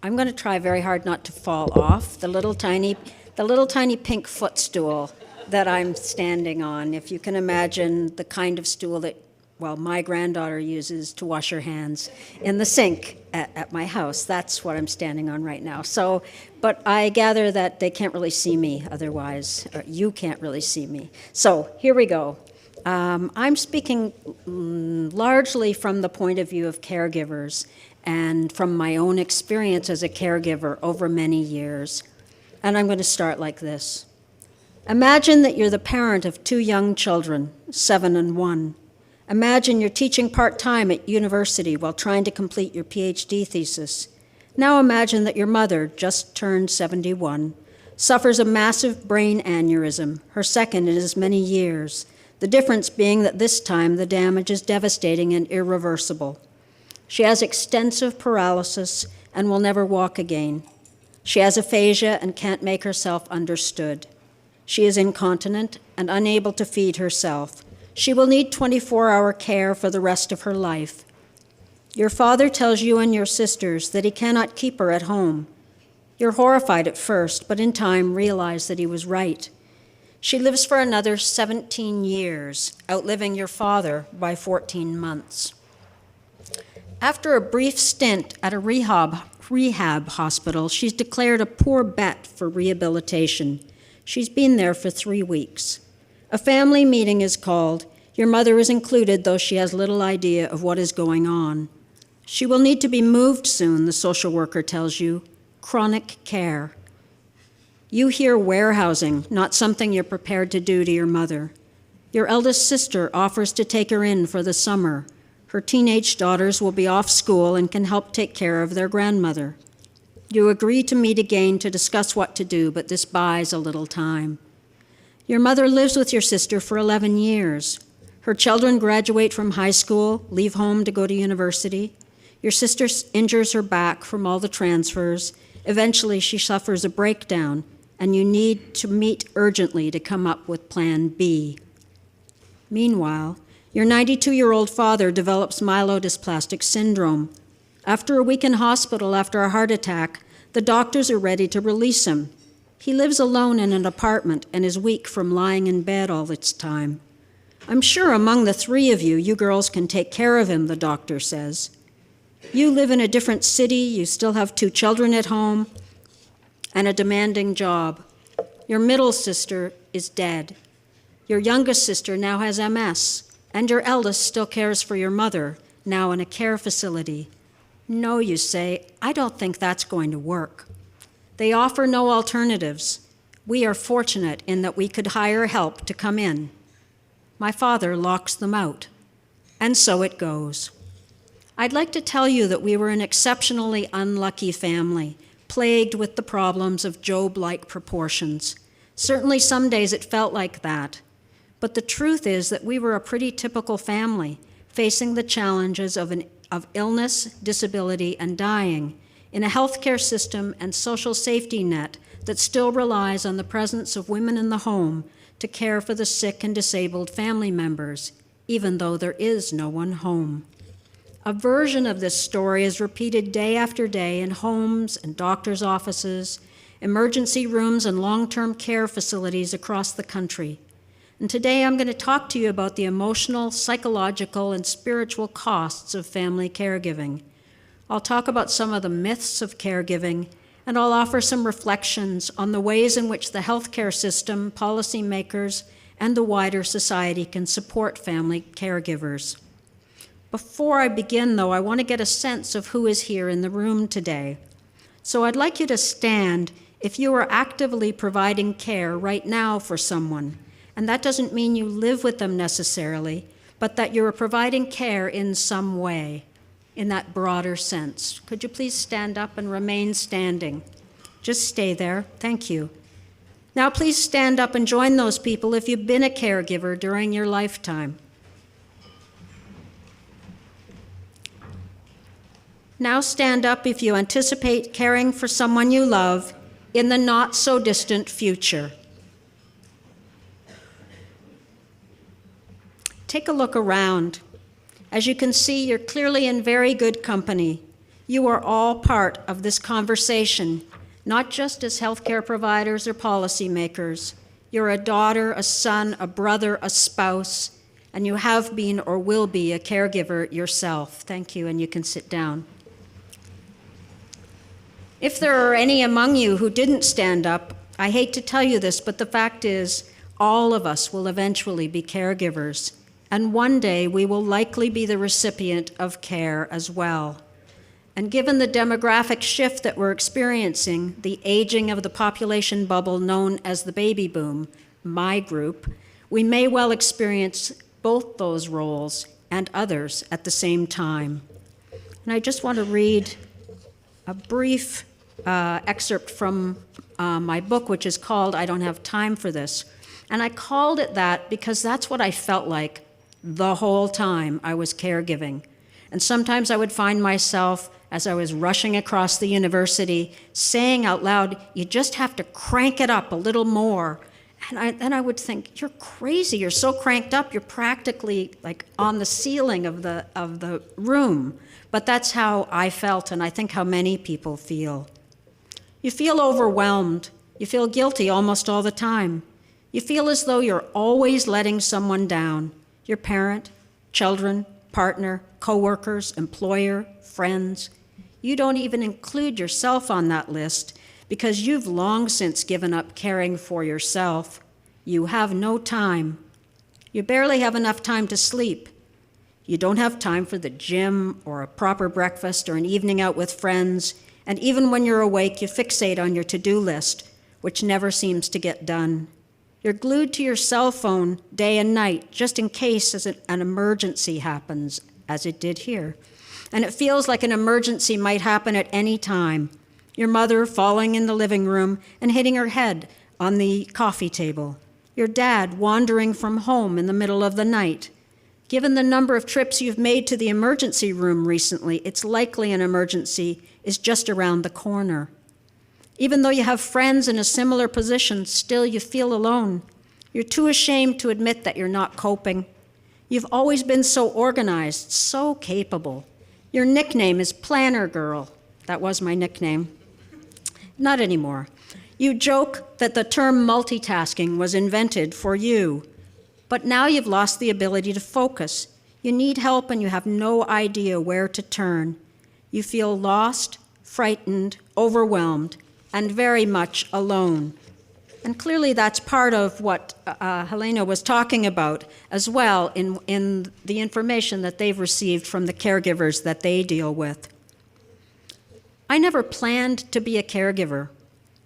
I'm going to try very hard not to fall off the little tiny pink footstool that I'm standing on. If you can imagine the kind of stool that, well, my granddaughter uses to wash her hands in the sink at my house. That's what I'm standing on right now. So, but I gather that they can't really see me otherwise, or you can't really see me. So here we go. I'm speaking largely from the point of view of caregivers and from my own experience as a caregiver over many years. And I'm going to start like this. Imagine that you're the parent of 2 young children, 7 and 1. Imagine you're teaching part-time at university while trying to complete your PhD thesis. Now imagine that your mother, just turned 71, suffers a massive brain aneurysm, her second in as many years, the difference being that this time the damage is devastating and irreversible. She has extensive paralysis and will never walk again. She has aphasia and can't make herself understood. She is incontinent and unable to feed herself. She will need 24-hour care for the rest of her life. Your father tells you and your sisters that he cannot keep her at home. You're horrified at first, but in time realize that he was right. She lives for another 17 years, outliving your father by 14 months. After a brief stint at a rehab hospital, she's declared a poor bet for rehabilitation. She's been there for 3 weeks. A family meeting is called. Your mother is included, though she has little idea of what is going on. She will need to be moved soon, the social worker tells you. Chronic care. You hear warehousing, not something you're prepared to do to your mother. Your eldest sister offers to take her in for the summer. Her teenage daughters will be off school and can help take care of their grandmother. You agree to meet again to discuss what to do, but this buys a little time. Your mother lives with your sister for 11 years. Her children graduate from high school, leave home to go to university. Your sister injures her back from all the transfers. Eventually, she suffers a breakdown, and you need to meet urgently to come up with Plan B. Meanwhile, your 92-year-old father develops myelodysplastic syndrome. After a week in hospital after a heart attack, the doctors are ready to release him. He lives alone in an apartment and is weak from lying in bed all this time. I'm sure among the 3 of you, you girls can take care of him, the doctor says. You live in a different city, you still have 2 children at home, and a demanding job. Your middle sister is dead. Your youngest sister now has MS, and your eldest still cares for your mother, now in a care facility. No, you say, I don't think that's going to work. They offer no alternatives. We are fortunate in that we could hire help to come in. My father locks them out, and so it goes. I'd like to tell you that we were an exceptionally unlucky family, plagued with the problems of Job-like proportions. Certainly some days it felt like that. But the truth is that we were a pretty typical family, facing the challenges of illness, disability, and dying, in a healthcare system and social safety net that still relies on the presence of women in the home to care for the sick and disabled family members, even though there is no one home. A version of this story is repeated day after day in homes and doctors' offices, emergency rooms, and long-term care facilities across the country. And today I'm going to talk to you about the emotional, psychological, and spiritual costs of family caregiving. I'll talk about some of the myths of caregiving, and I'll offer some reflections on the ways in which the healthcare system, policymakers, and the wider society can support family caregivers. Before I begin, though, I want to get a sense of who is here in the room today. So I'd like you to stand if you are actively providing care right now for someone. And that doesn't mean you live with them necessarily, but that you're providing care in some way, in that broader sense. Could you please stand up and remain standing? Just stay there. Thank you. Now please stand up and join those people if you've been a caregiver during your lifetime. Now stand up if you anticipate caring for someone you love in the not-so-distant future. Take a look around. As you can see, you're clearly in very good company. You are all part of this conversation, not just as healthcare providers or policymakers. You're a daughter, a son, a brother, a spouse, and you have been or will be a caregiver yourself. Thank you, and you can sit down. If there are any among you who didn't stand up, I hate to tell you this, but the fact is, all of us will eventually be caregivers, and one day we will likely be the recipient of care as well. And given the demographic shift that we're experiencing, the aging of the population bubble known as the baby boom, my group, we may well experience both those roles and others at the same time. And I just want to read a brief excerpt from my book, which is called I Don't Have Time for This. And I called it that because that's what I felt like the whole time I was caregiving. And sometimes I would find myself, as I was rushing across the university, saying out loud, you just have to crank it up a little more. And then I would think, you're crazy, you're so cranked up, you're practically like on the ceiling of the room. But that's how I felt, and I think how many people feel. You feel overwhelmed. You feel guilty almost all the time. You feel as though you're always letting someone down, your parent, children, partner, coworkers, employer, friends. You don't even include yourself on that list because you've long since given up caring for yourself. You have no time. You barely have enough time to sleep. You don't have time for the gym or a proper breakfast or an evening out with friends. And even when you're awake, you fixate on your to-do list, which never seems to get done. You're glued to your cell phone day and night, just in case an emergency happens, as it did here. And it feels like an emergency might happen at any time. Your mother falling in the living room and hitting her head on the coffee table. Your dad wandering from home in the middle of the night. Given the number of trips you've made to the emergency room recently, it's likely an emergency is just around the corner. Even though you have friends in a similar position, still you feel alone. You're too ashamed to admit that you're not coping. You've always been so organized, so capable. Your nickname is Planner Girl. That was my nickname. Not anymore. You joke that the term multitasking was invented for you, but now you've lost the ability to focus. You need help and you have no idea where to turn. You feel lost, frightened, overwhelmed, and very much alone. And clearly that's part of what Heléna was talking about as well in the information that they've received from the caregivers that they deal with. I never planned to be a caregiver.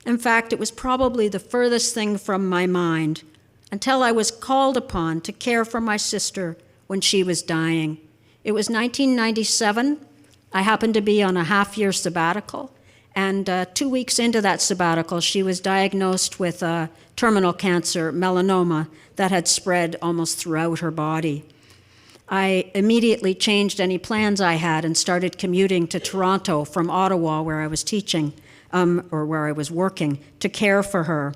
In fact, it was probably the furthest thing from my mind until I was called upon to care for my sister when she was dying. It was 1997. I happened to be on a half-year sabbatical. And 2 weeks into that sabbatical, she was diagnosed with terminal cancer, melanoma, that had spread almost throughout her body. I immediately changed any plans I had and started commuting to Toronto from Ottawa, where I was teaching, or where I was working, to care for her.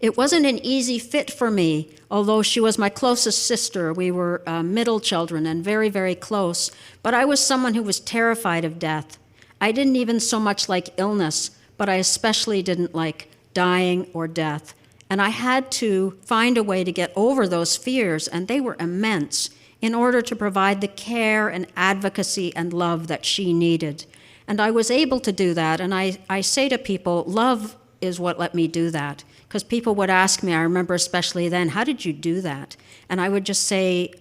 It wasn't an easy fit for me, although she was my closest sister. We were middle children and very, very close. But I was someone who was terrified of death. I didn't even so much like illness, but I especially didn't like dying or death. And I had to find a way to get over those fears, and they were immense, in order to provide the care and advocacy and love that she needed. And I was able to do that, and I say to people, love is what let me do that. Because people would ask me, I remember especially then, how did you do that? And I would just say,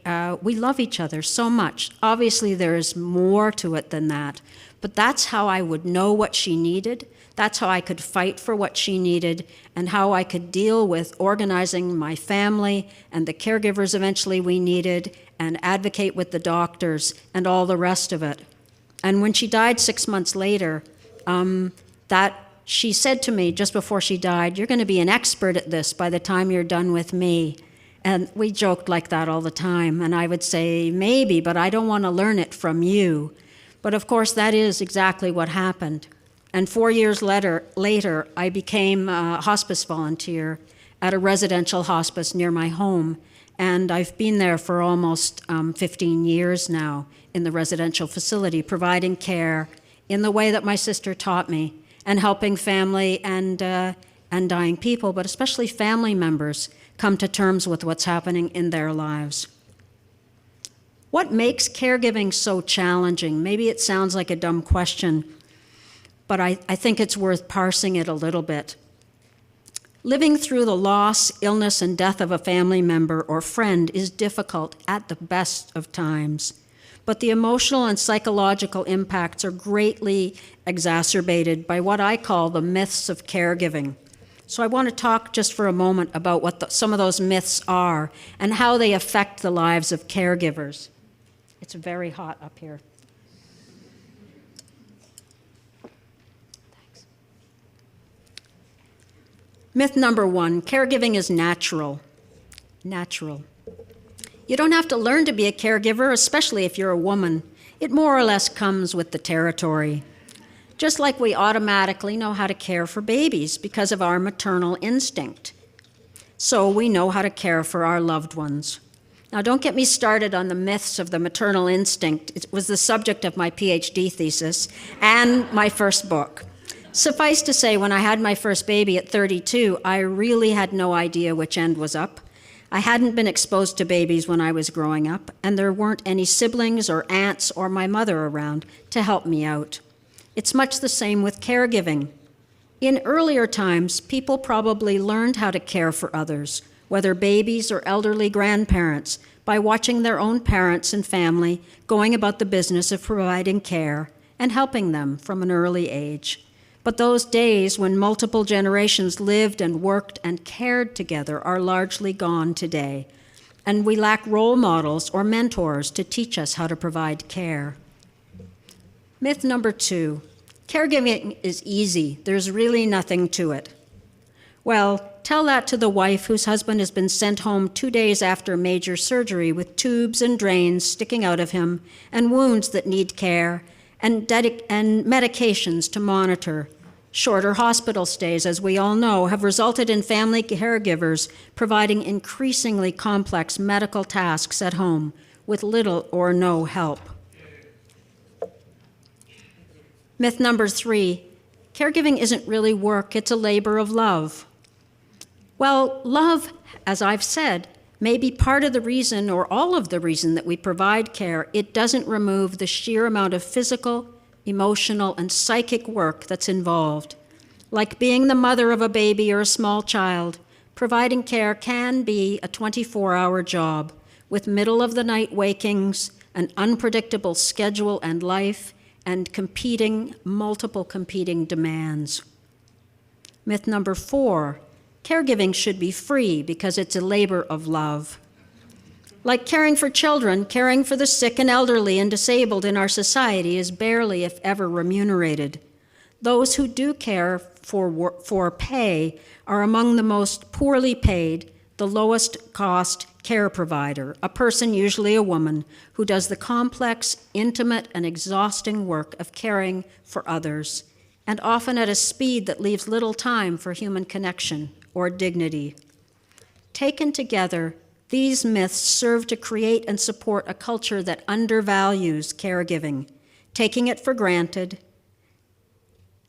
we love each other so much. Obviously, there is more to it than that. But that's how I would know what she needed. That's how I could fight for what she needed, and how I could deal with organizing my family and the caregivers eventually we needed, and advocate with the doctors and all the rest of it. And when she died 6 months later, she said to me just before she died, you're going to be an expert at this by the time you're done with me. And we joked like that all the time. And I would say, maybe, but I don't want to learn it from you. But of course, that is exactly what happened. And 4 years later, I became a hospice volunteer at a residential hospice near my home. And I've been there for almost 15 years now in the residential facility, providing care in the way that my sister taught me, and helping family and dying people, but especially family members, come to terms with what's happening in their lives. What makes caregiving so challenging? Maybe it sounds like a dumb question, but I think it's worth parsing it a little bit. Living through the loss, illness, and death of a family member or friend is difficult at the best of times, but the emotional and psychological impacts are greatly exacerbated by what I call the myths of caregiving. So I want to talk just for a moment about what some of those myths are and how they affect the lives of caregivers. It's very hot up here. Thanks. Myth number 1, caregiving is natural. Natural. You don't have to learn to be a caregiver, especially if you're a woman. It more or less comes with the territory. Just like we automatically know how to care for babies because of our maternal instinct. So we know how to care for our loved ones. Now, don't get me started on the myths of the maternal instinct. It was the subject of my PhD thesis and my first book. Suffice to say, when I had my first baby at 32, I really had no idea which end was up. I hadn't been exposed to babies when I was growing up, and there weren't any siblings or aunts or my mother around to help me out. It's much the same with caregiving. In earlier times, people probably learned how to care for others, whether babies or elderly grandparents, by watching their own parents and family going about the business of providing care and helping them from an early age. But those days when multiple generations lived and worked and cared together are largely gone today, and we lack role models or mentors to teach us how to provide care. Myth number 2, caregiving is easy. There's really nothing to it. Well, tell that to the wife whose husband has been sent home 2 days after major surgery with tubes and drains sticking out of him and wounds that need care and medications to monitor. Shorter hospital stays, as we all know, have resulted in family caregivers providing increasingly complex medical tasks at home with little or no help. Myth number 3, caregiving isn't really work, it's a labor of love. Well, love, as I've said, may be part of the reason or all of the reason that we provide care. It doesn't remove the sheer amount of physical, emotional, and psychic work that's involved. Like being the mother of a baby or a small child, providing care can be a 24-hour job with middle-of-the-night wakings, an unpredictable schedule and life, and multiple competing demands. Myth number 4, caregiving should be free because it's a labor of love. Like caring for children, caring for the sick and elderly and disabled in our society is barely, if ever, remunerated. Those who do care for pay are among the most poorly paid, the lowest cost care provider, a person, usually a woman, who does the complex, intimate, and exhausting work of caring for others, and often at a speed that leaves little time for human connection or dignity. Taken together, these myths serve to create and support a culture that undervalues caregiving, taking it for granted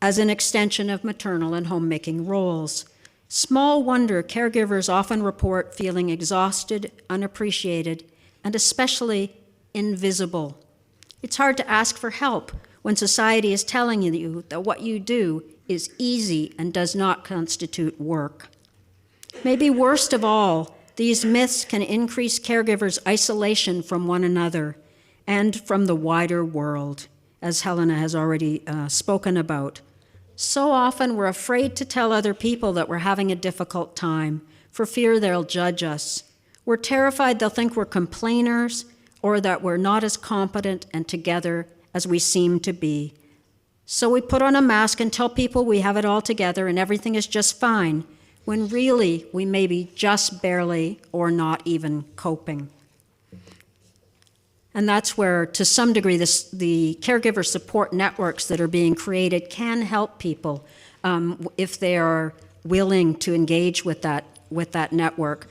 as an extension of maternal and homemaking roles. Small wonder caregivers often report feeling exhausted, unappreciated, and especially invisible. It's hard to ask for help when society is telling you that what you do is easy and does not constitute work. Maybe worst of all, these myths can increase caregivers' isolation from one another and from the wider world, as Heléna has already spoken about. So often we're afraid to tell other people that we're having a difficult time for fear they'll judge us. We're terrified they'll think we're complainers or that we're not as competent and together as we seem to be. So we put on a mask and tell people we have it all together and everything is just fine, when really we may be just barely or not even coping. And that's where, to some degree, the caregiver support networks that are being created can help people if they are willing to engage with that network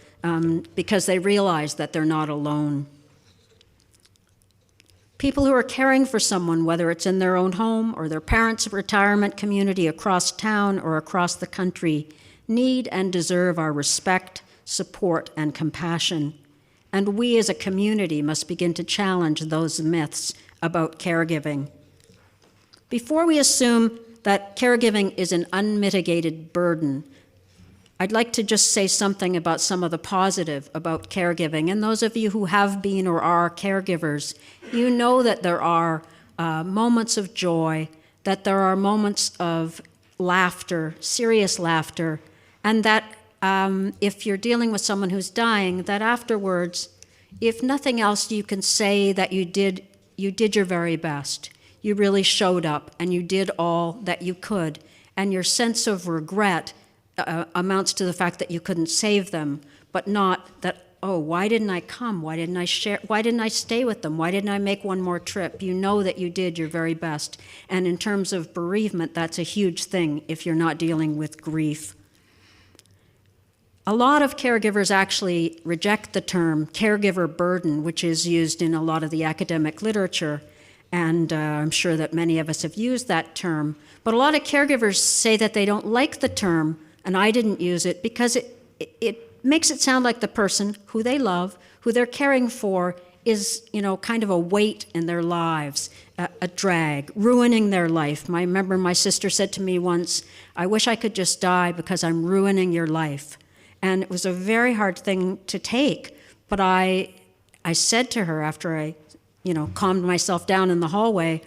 because they realize that they're not alone. People who are caring for someone, whether it's in their own home or their parents' retirement community across town or across the country, need and deserve our respect, support, and compassion. And we as a community must begin to challenge those myths about caregiving. Before we assume that caregiving is an unmitigated burden, I'd like to just say something about some of the positive about caregiving. And those of you who have been or are caregivers, you know that there are moments of joy, that there are moments of laughter, serious laughter, and that if you're dealing with someone who's dying, that afterwards, if nothing else, you can say that you did your very best. You really showed up and you did all that you could. And your sense of regret amounts to the fact that you couldn't save them, but not that, oh, why didn't I come? Why didn't I share? Why didn't I stay with them? Why didn't I make one more trip? You know that you did your very best. And in terms of bereavement, that's a huge thing if you're not dealing with grief. A lot of caregivers actually reject the term caregiver burden, which is used in a lot of the academic literature, and I'm sure that many of us have used that term. But a lot of caregivers say that they don't like the term, and I didn't use it because it makes it sound like the person who they love, who they're caring for, is, kind of a weight in their lives, a drag, ruining their life. I remember my sister said to me once, "I wish I could just die because I'm ruining your life." And it was a very hard thing to take. But I said to her after I, calmed myself down in the hallway,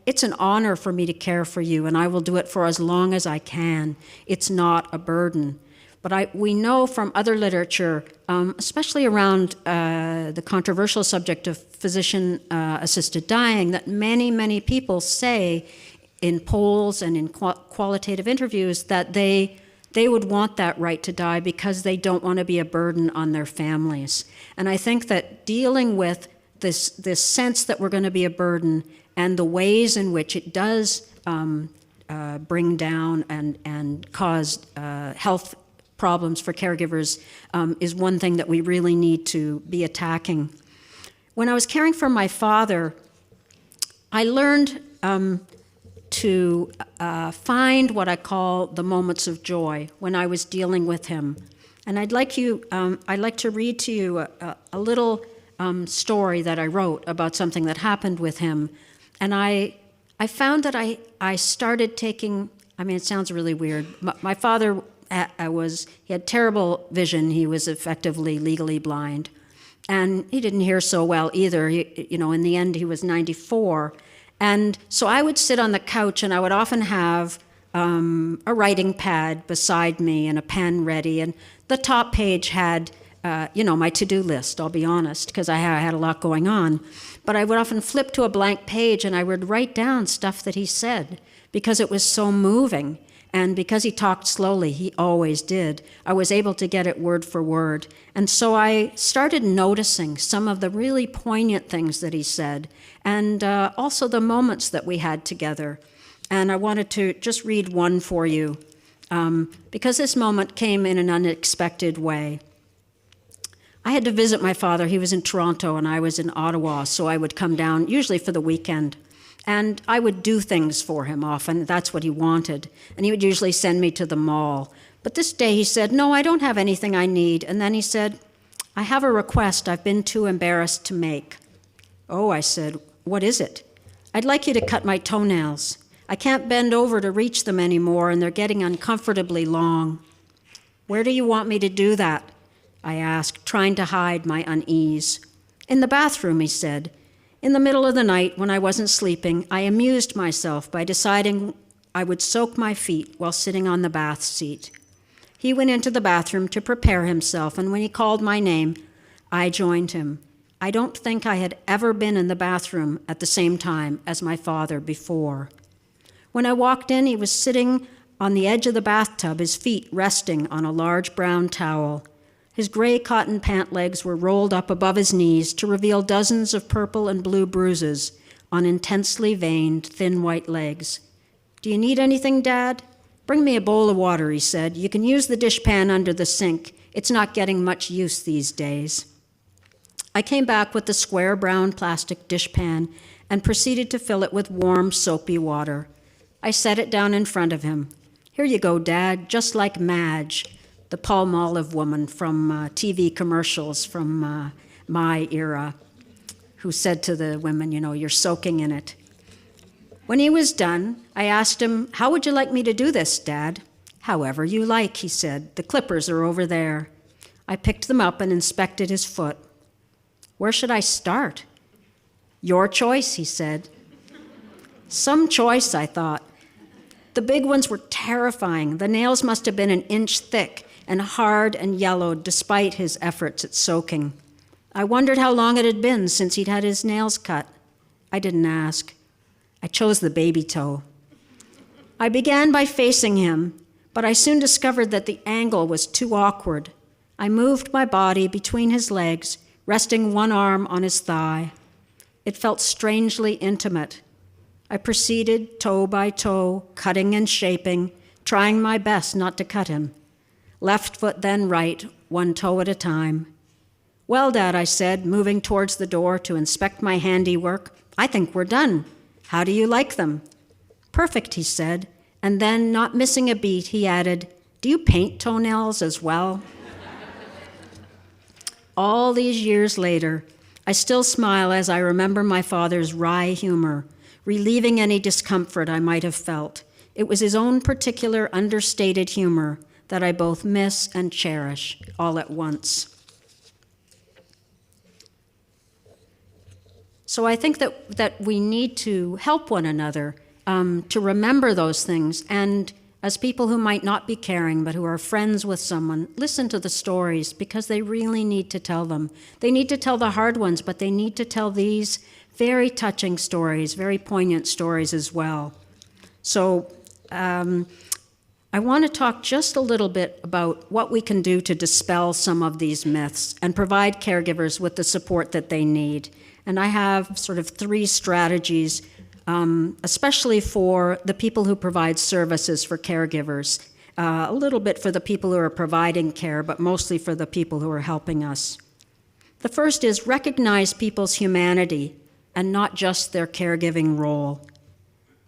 it's an honor for me to care for you, and I will do it for as long as I can. It's not a burden. But we know from other literature, especially around the controversial subject of physician-assisted dying, that many, many people say in polls and in qualitative interviews that they would want that right to die because they don't want to be a burden on their families. And I think that dealing with this sense that we're going to be a burden and the ways in which it does bring down and cause health problems for caregivers is one thing that we really need to be attacking. When I was caring for my father, I learned to find what I call the moments of joy when I was dealing with him. And I'd like to read to you a little story that I wrote about something that happened with him. And I found that I started taking, it sounds really weird. My father he had terrible vision. He was effectively legally blind. And he didn't hear so well either. In the end, he was 94. And so I would sit on the couch and I would often have a writing pad beside me and a pen ready. And the top page had, my to-do list, I'll be honest, because I had a lot going on. But I would often flip to a blank page and I would write down stuff that he said because it was so moving. And because he talked slowly, he always did, I was able to get it word for word. And so I started noticing some of the really poignant things that he said, and also the moments that we had together. And I wanted to just read one for you, because this moment came in an unexpected way. I had to visit my father. He was in Toronto, and I was in Ottawa, so I would come down, usually for the weekend. And I would do things for him often. That's what he wanted. And he would usually send me to the mall. But this day he said, "No, I don't have anything I need." And then he said, "I have a request I've been too embarrassed to make." "Oh," I said, "what is it?" "I'd like you to cut my toenails. I can't bend over to reach them anymore, and they're getting uncomfortably long." "Where do you want me to do that?" I asked, trying to hide my unease. "In the bathroom," he said. In the middle of the night, when I wasn't sleeping, I amused myself by deciding I would soak my feet while sitting on the bath seat. He went into the bathroom to prepare himself, and when he called my name, I joined him. I don't think I had ever been in the bathroom at the same time as my father before. When I walked in, he was sitting on the edge of the bathtub, his feet resting on a large brown towel. His gray cotton pant legs were rolled up above his knees to reveal dozens of purple and blue bruises on intensely veined, thin white legs. "Do you need anything, Dad?" "Bring me a bowl of water," he said. "You can use the dishpan under the sink. It's not getting much use these days." I came back with the square brown plastic dishpan and proceeded to fill it with warm, soapy water. I set it down in front of him. "Here you go, Dad, just like Madge," the Palmolive woman from TV commercials from my era, who said to the women, "You're soaking in it." When he was done, I asked him, "How would you like me to do this, Dad?" "However you like," he said. "The clippers are over there." I picked them up and inspected his foot. "Where should I start?" "Your choice," he said. Some choice, I thought. The big ones were terrifying. The nails must have been an inch thick and hard and yellowed despite his efforts at soaking. I wondered how long it had been since he'd had his nails cut. I didn't ask. I chose the baby toe. I began by facing him, but I soon discovered that the angle was too awkward. I moved my body between his legs, resting one arm on his thigh. It felt strangely intimate. I proceeded toe by toe, cutting and shaping, trying my best not to cut him. Left foot, then right, one toe at a time. "Well, Dad," I said, moving towards the door to inspect my handiwork, "I think we're done. How do you like them?" "Perfect," he said, and then, not missing a beat, he added, "Do you paint toenails as well?" All these years later, I still smile as I remember my father's wry humor, relieving any discomfort I might have felt. It was his own particular understated humor that I both miss and cherish all at once. So I think that we need to help one another to remember those things. And as people who might not be caring, but who are friends with someone, listen to the stories because they really need to tell them. They need to tell the hard ones, but they need to tell these very touching stories, very poignant stories as well. So I want to talk just a little bit about what we can do to dispel some of these myths and provide caregivers with the support that they need. And I have sort of 3 strategies, especially for the people who provide services for caregivers, a little bit for the people who are providing care, but mostly for the people who are helping us. The first is recognize people's humanity and not just their caregiving role.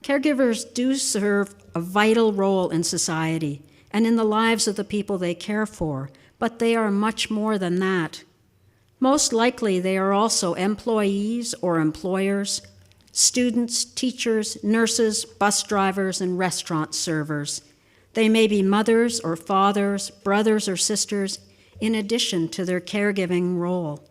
Caregivers do serve a vital role in society and in the lives of the people they care for, but they are much more than that. Most likely, they are also employees or employers, students, teachers, nurses, bus drivers, and restaurant servers. They may be mothers or fathers, brothers or sisters, in addition to their caregiving role.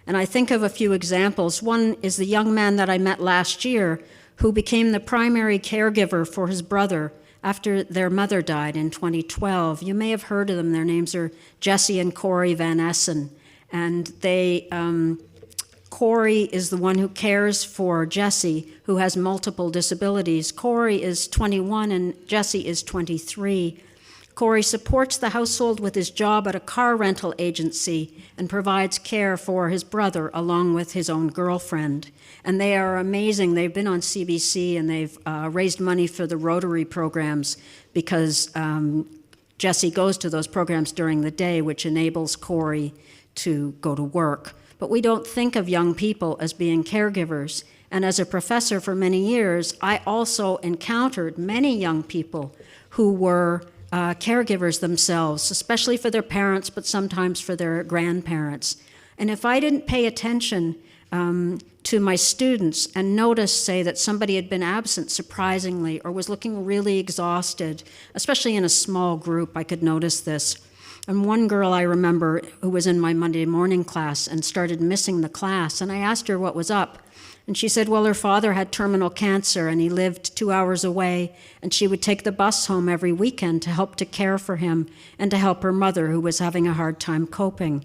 And I think of a few examples. One is the young man that I met last year who became the primary caregiver for his brother after their mother died in 2012. You may have heard of them. Their names are Jesse and Corey Van Essen. And Corey is the one who cares for Jesse, who has multiple disabilities. Corey is 21 and Jesse is 23. Corey supports the household with his job at a car rental agency and provides care for his brother along with his own girlfriend. And they are amazing. They've been on CBC and they've raised money for the Rotary programs because Jesse goes to those programs during the day, which enables Corey to go to work. But we don't think of young people as being caregivers. And as a professor for many years, I also encountered many young people who were caregivers themselves, especially for their parents, but sometimes for their grandparents. And if I didn't pay attention to my students and notice, say, that somebody had been absent surprisingly or was looking really exhausted, especially in a small group, I could notice this. And one girl I remember who was in my Monday morning class and started missing the class, and I asked her what was up. And she said, well, her father had terminal cancer and he lived 2 hours away, and she would take the bus home every weekend to help to care for him and to help her mother, who was having a hard time coping.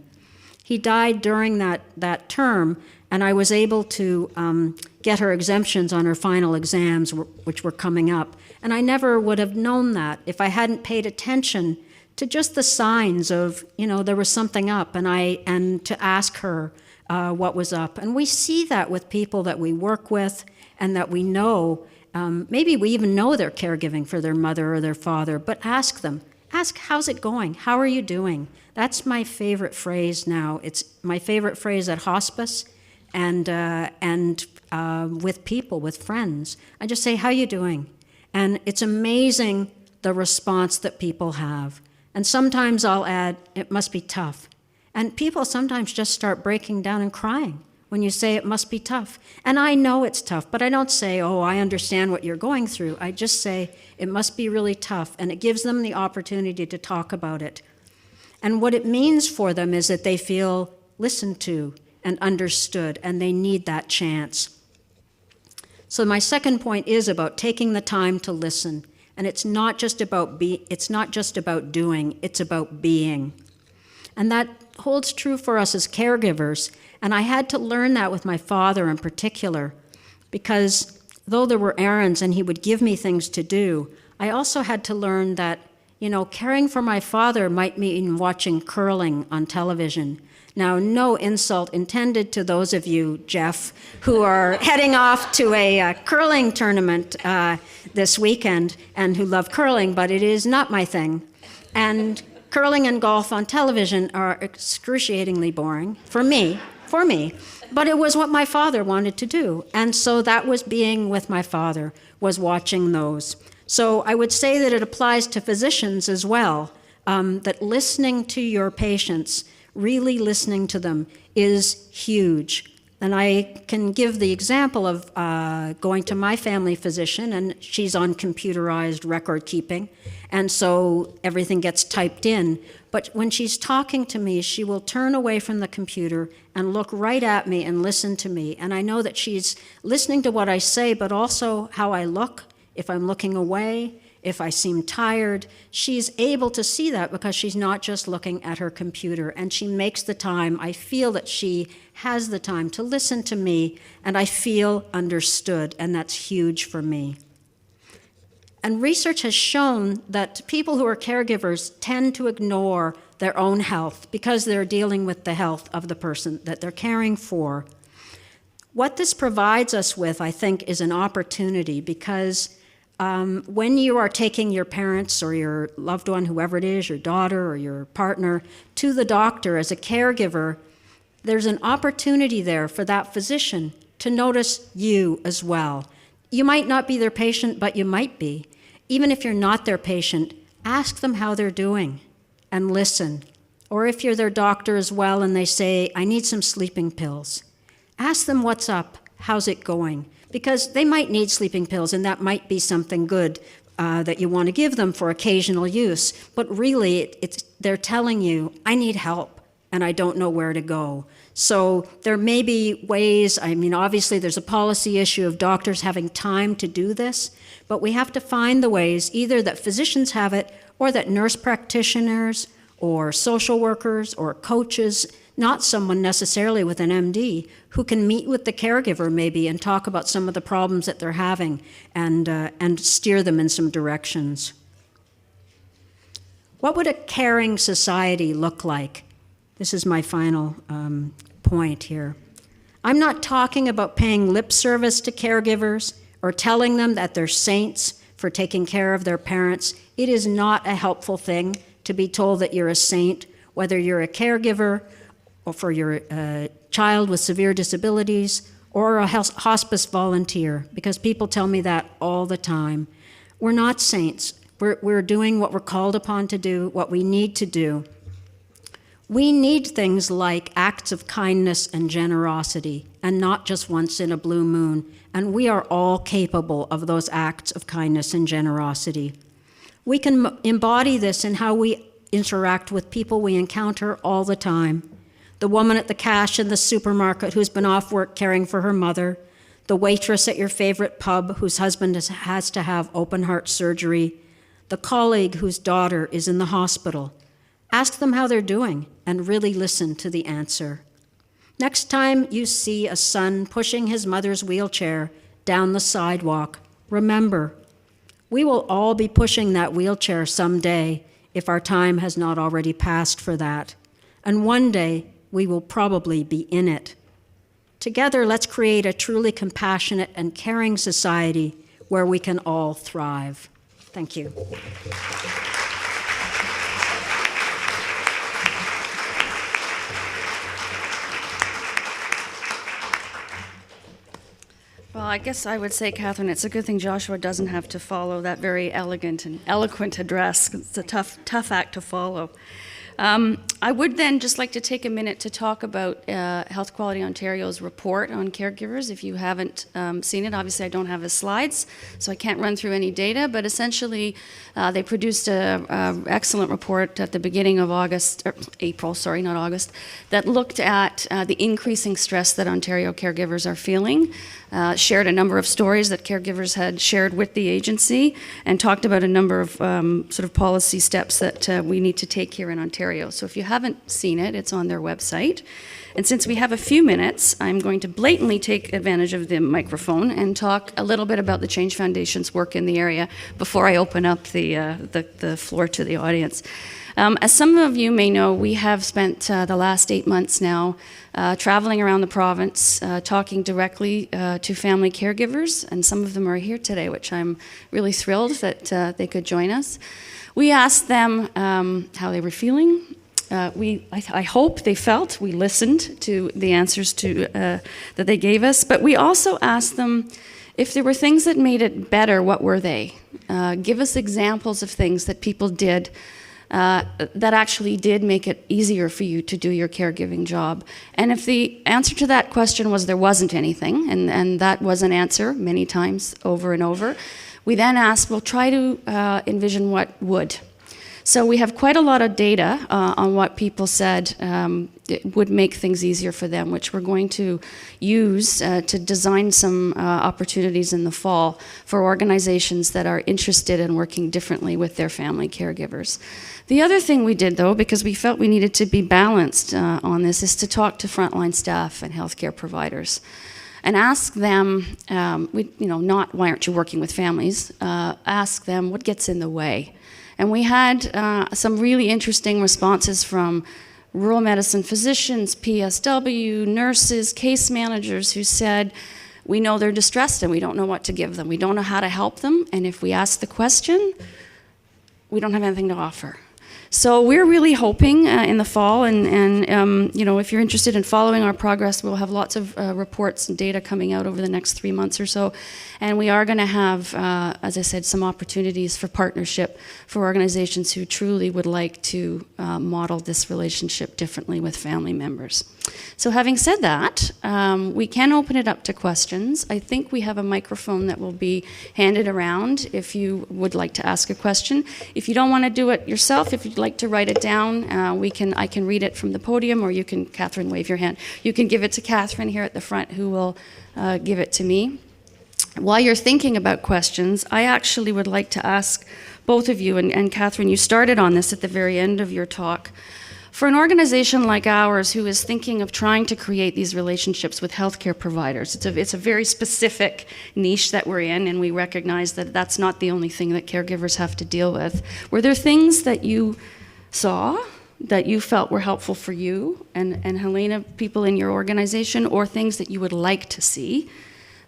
He died during that term, and I was able to get her exemptions on her final exams, which were coming up. And I never would have known that if I hadn't paid attention to just the signs of, there was something up, and to ask her what was up. And we see that with people that we work with and that we know. Maybe we even know they're caregiving for their mother or their father, but ask them. Ask, how's it going? How are you doing? That's my favorite phrase now. It's my favorite phrase at hospice and with people, with friends. I just say, how you doing? And it's amazing the response that people have. And sometimes I'll add, it must be tough. And people sometimes just start breaking down and crying when you say it must be tough. And I know it's tough, but I don't say, oh, I understand what you're going through. I just say, it must be really tough. And it gives them the opportunity to talk about it. And what it means for them is that they feel listened to and understood, and they need that chance. So my second point is about taking the time to listen. And it's not just about doing, it's about being. And that holds true for us as caregivers. And I had to learn that with my father in particular, because though there were errands and he would give me things to do, I also had to learn that, caring for my father might mean watching curling on television. Now, no insult intended to those of you, Jeff, who are heading off to a curling tournament this weekend and who love curling, but it is not my thing. And curling and golf on television are excruciatingly boring for me, but it was what my father wanted to do. And so that was being with my father, was watching those. So I would say that it applies to physicians as well, that listening to your patients, really listening to them, is huge. And I can give the example of going to my family physician, and she's on computerized record keeping, and so everything gets typed in. But when she's talking to me, she will turn away from the computer and look right at me and listen to me. And I know that she's listening to what I say, but also how I look, if I'm looking away, if I seem tired. She's able to see that because she's not just looking at her computer, and she makes the time. I feel that she has the time to listen to me, and I feel understood, and that's huge for me. And research has shown that people who are caregivers tend to ignore their own health because they're dealing with the health of the person that they're caring for. What this provides us with, I think, is an opportunity, because when you are taking your parents or your loved one, whoever it is, your daughter or your partner, to the doctor as a caregiver, there's an opportunity there for that physician to notice you as well. You might not be their patient, but you might be. Even if you're not their patient, ask them how they're doing and listen. Or if you're their doctor as well and they say, I need some sleeping pills, ask them what's up, how's it going? Because they might need sleeping pills, and that might be something good that you want to give them for occasional use. But really, they're telling you, I need help, and I don't know where to go. So there may be ways, obviously there's a policy issue of doctors having time to do this, but we have to find the ways either that physicians have it, or that nurse practitioners or social workers or coaches, not someone necessarily with an MD, who can meet with the caregiver maybe and talk about some of the problems that they're having and steer them in some directions. What would a caring society look like? This is my final point here. I'm not talking about paying lip service to caregivers or telling them that they're saints for taking care of their parents. It is not a helpful thing to be told that you're a saint, whether you're a caregiver or for your child with severe disabilities or a hospice volunteer, because people tell me that all the time. We're not saints. We're doing what we're called upon to do, what we need to do. We need things like acts of kindness and generosity, and not just once in a blue moon. And we are all capable of those acts of kindness and generosity. We can embody this in how we interact with people we encounter all the time. The woman at the cash in the supermarket who's been off work caring for her mother, the waitress at your favorite pub whose husband has to have open heart surgery, the colleague whose daughter is in the hospital. Ask them how they're doing and really listen to the answer. Next time you see a son pushing his mother's wheelchair down the sidewalk, remember, we will all be pushing that wheelchair someday if our time has not already passed for that. And one day, we will probably be in it. Together, let's create a truly compassionate and caring society where we can all thrive. Thank you. Well, I guess I would say, Catherine, it's a good thing Joshua doesn't have to follow that very elegant and eloquent address. It's a tough act to follow. I would then just like to take a minute to talk about Health Quality Ontario's report on caregivers. If you haven't seen it, obviously I don't have the slides, so I can't run through any data, but essentially they produced an excellent report at the beginning of April, not August, that looked at the increasing stress that Ontario caregivers are feeling, shared a number of stories that caregivers had shared with the agency, and talked about a number of sort of policy steps that we need to take here in Ontario. So if you haven't seen it, it's on their website. And since we have a few minutes, I'm going to blatantly take advantage of the microphone and talk a little bit about the Change Foundation's work in the area before I open up the floor to the audience. As some of you may know, we have spent the last 8 months now traveling around the province, talking directly to family caregivers, and some of them are here today, which I'm really thrilled that they could join us. We asked them how they were feeling. I hope they felt we listened to the answers that they gave us, but we also asked them if there were things that made it better, what were they? Give us examples of things that people did that actually did make it easier for you to do your caregiving job. And if the answer to that question was there wasn't anything, and that was an answer many times over and over, we then asked, well, try to envision what would. So we have quite a lot of data on what people said it would make things easier for them, which we're going to use to design some opportunities in the fall for organizations that are interested in working differently with their family caregivers. The other thing we did, though, because we felt we needed to be balanced on this, is to talk to frontline staff and healthcare providers and ask them, not why aren't you working with families, ask them what gets in the way. And we had some really interesting responses from rural medicine physicians, PSW, nurses, case managers who said, we know they're distressed and we don't know what to give them. We don't know how to help them. And if we ask the question, we don't have anything to offer. So we're really hoping in the fall, and if you're interested in following our progress, we'll have lots of reports and data coming out over the next 3 months or so. And we are going to have, as I said, some opportunities for partnership for organizations who truly would like to model this relationship differently with family members. So having said that, we can open it up to questions. I think we have a microphone that will be handed around if you would like to ask a question. If you don't want to do it yourself, if you'd like to write it down, I can read it from the podium, or you can, Catherine, wave your hand. You can give it to Catherine here at the front, who will give it to me. While you're thinking about questions, I actually would like to ask both of you, and Catherine, you started on this at the very end of your talk. For an organization like ours who is thinking of trying to create these relationships with healthcare providers, it's a very specific niche that we're in, and we recognize that that's not the only thing that caregivers have to deal with. Were there things that you saw that you felt were helpful for you and Heléna, people in your organization, or things that you would like to see,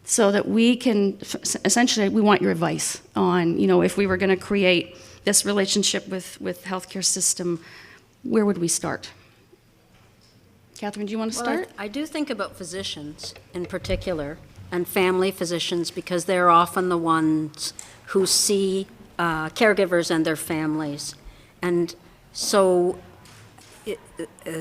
so that we can, essentially, we want your advice on, if we were going to create this relationship with healthcare system, where would we start? Catherine, do you want to start? I do think about physicians in particular, and family physicians, because they're often the ones who see caregivers and their families. And so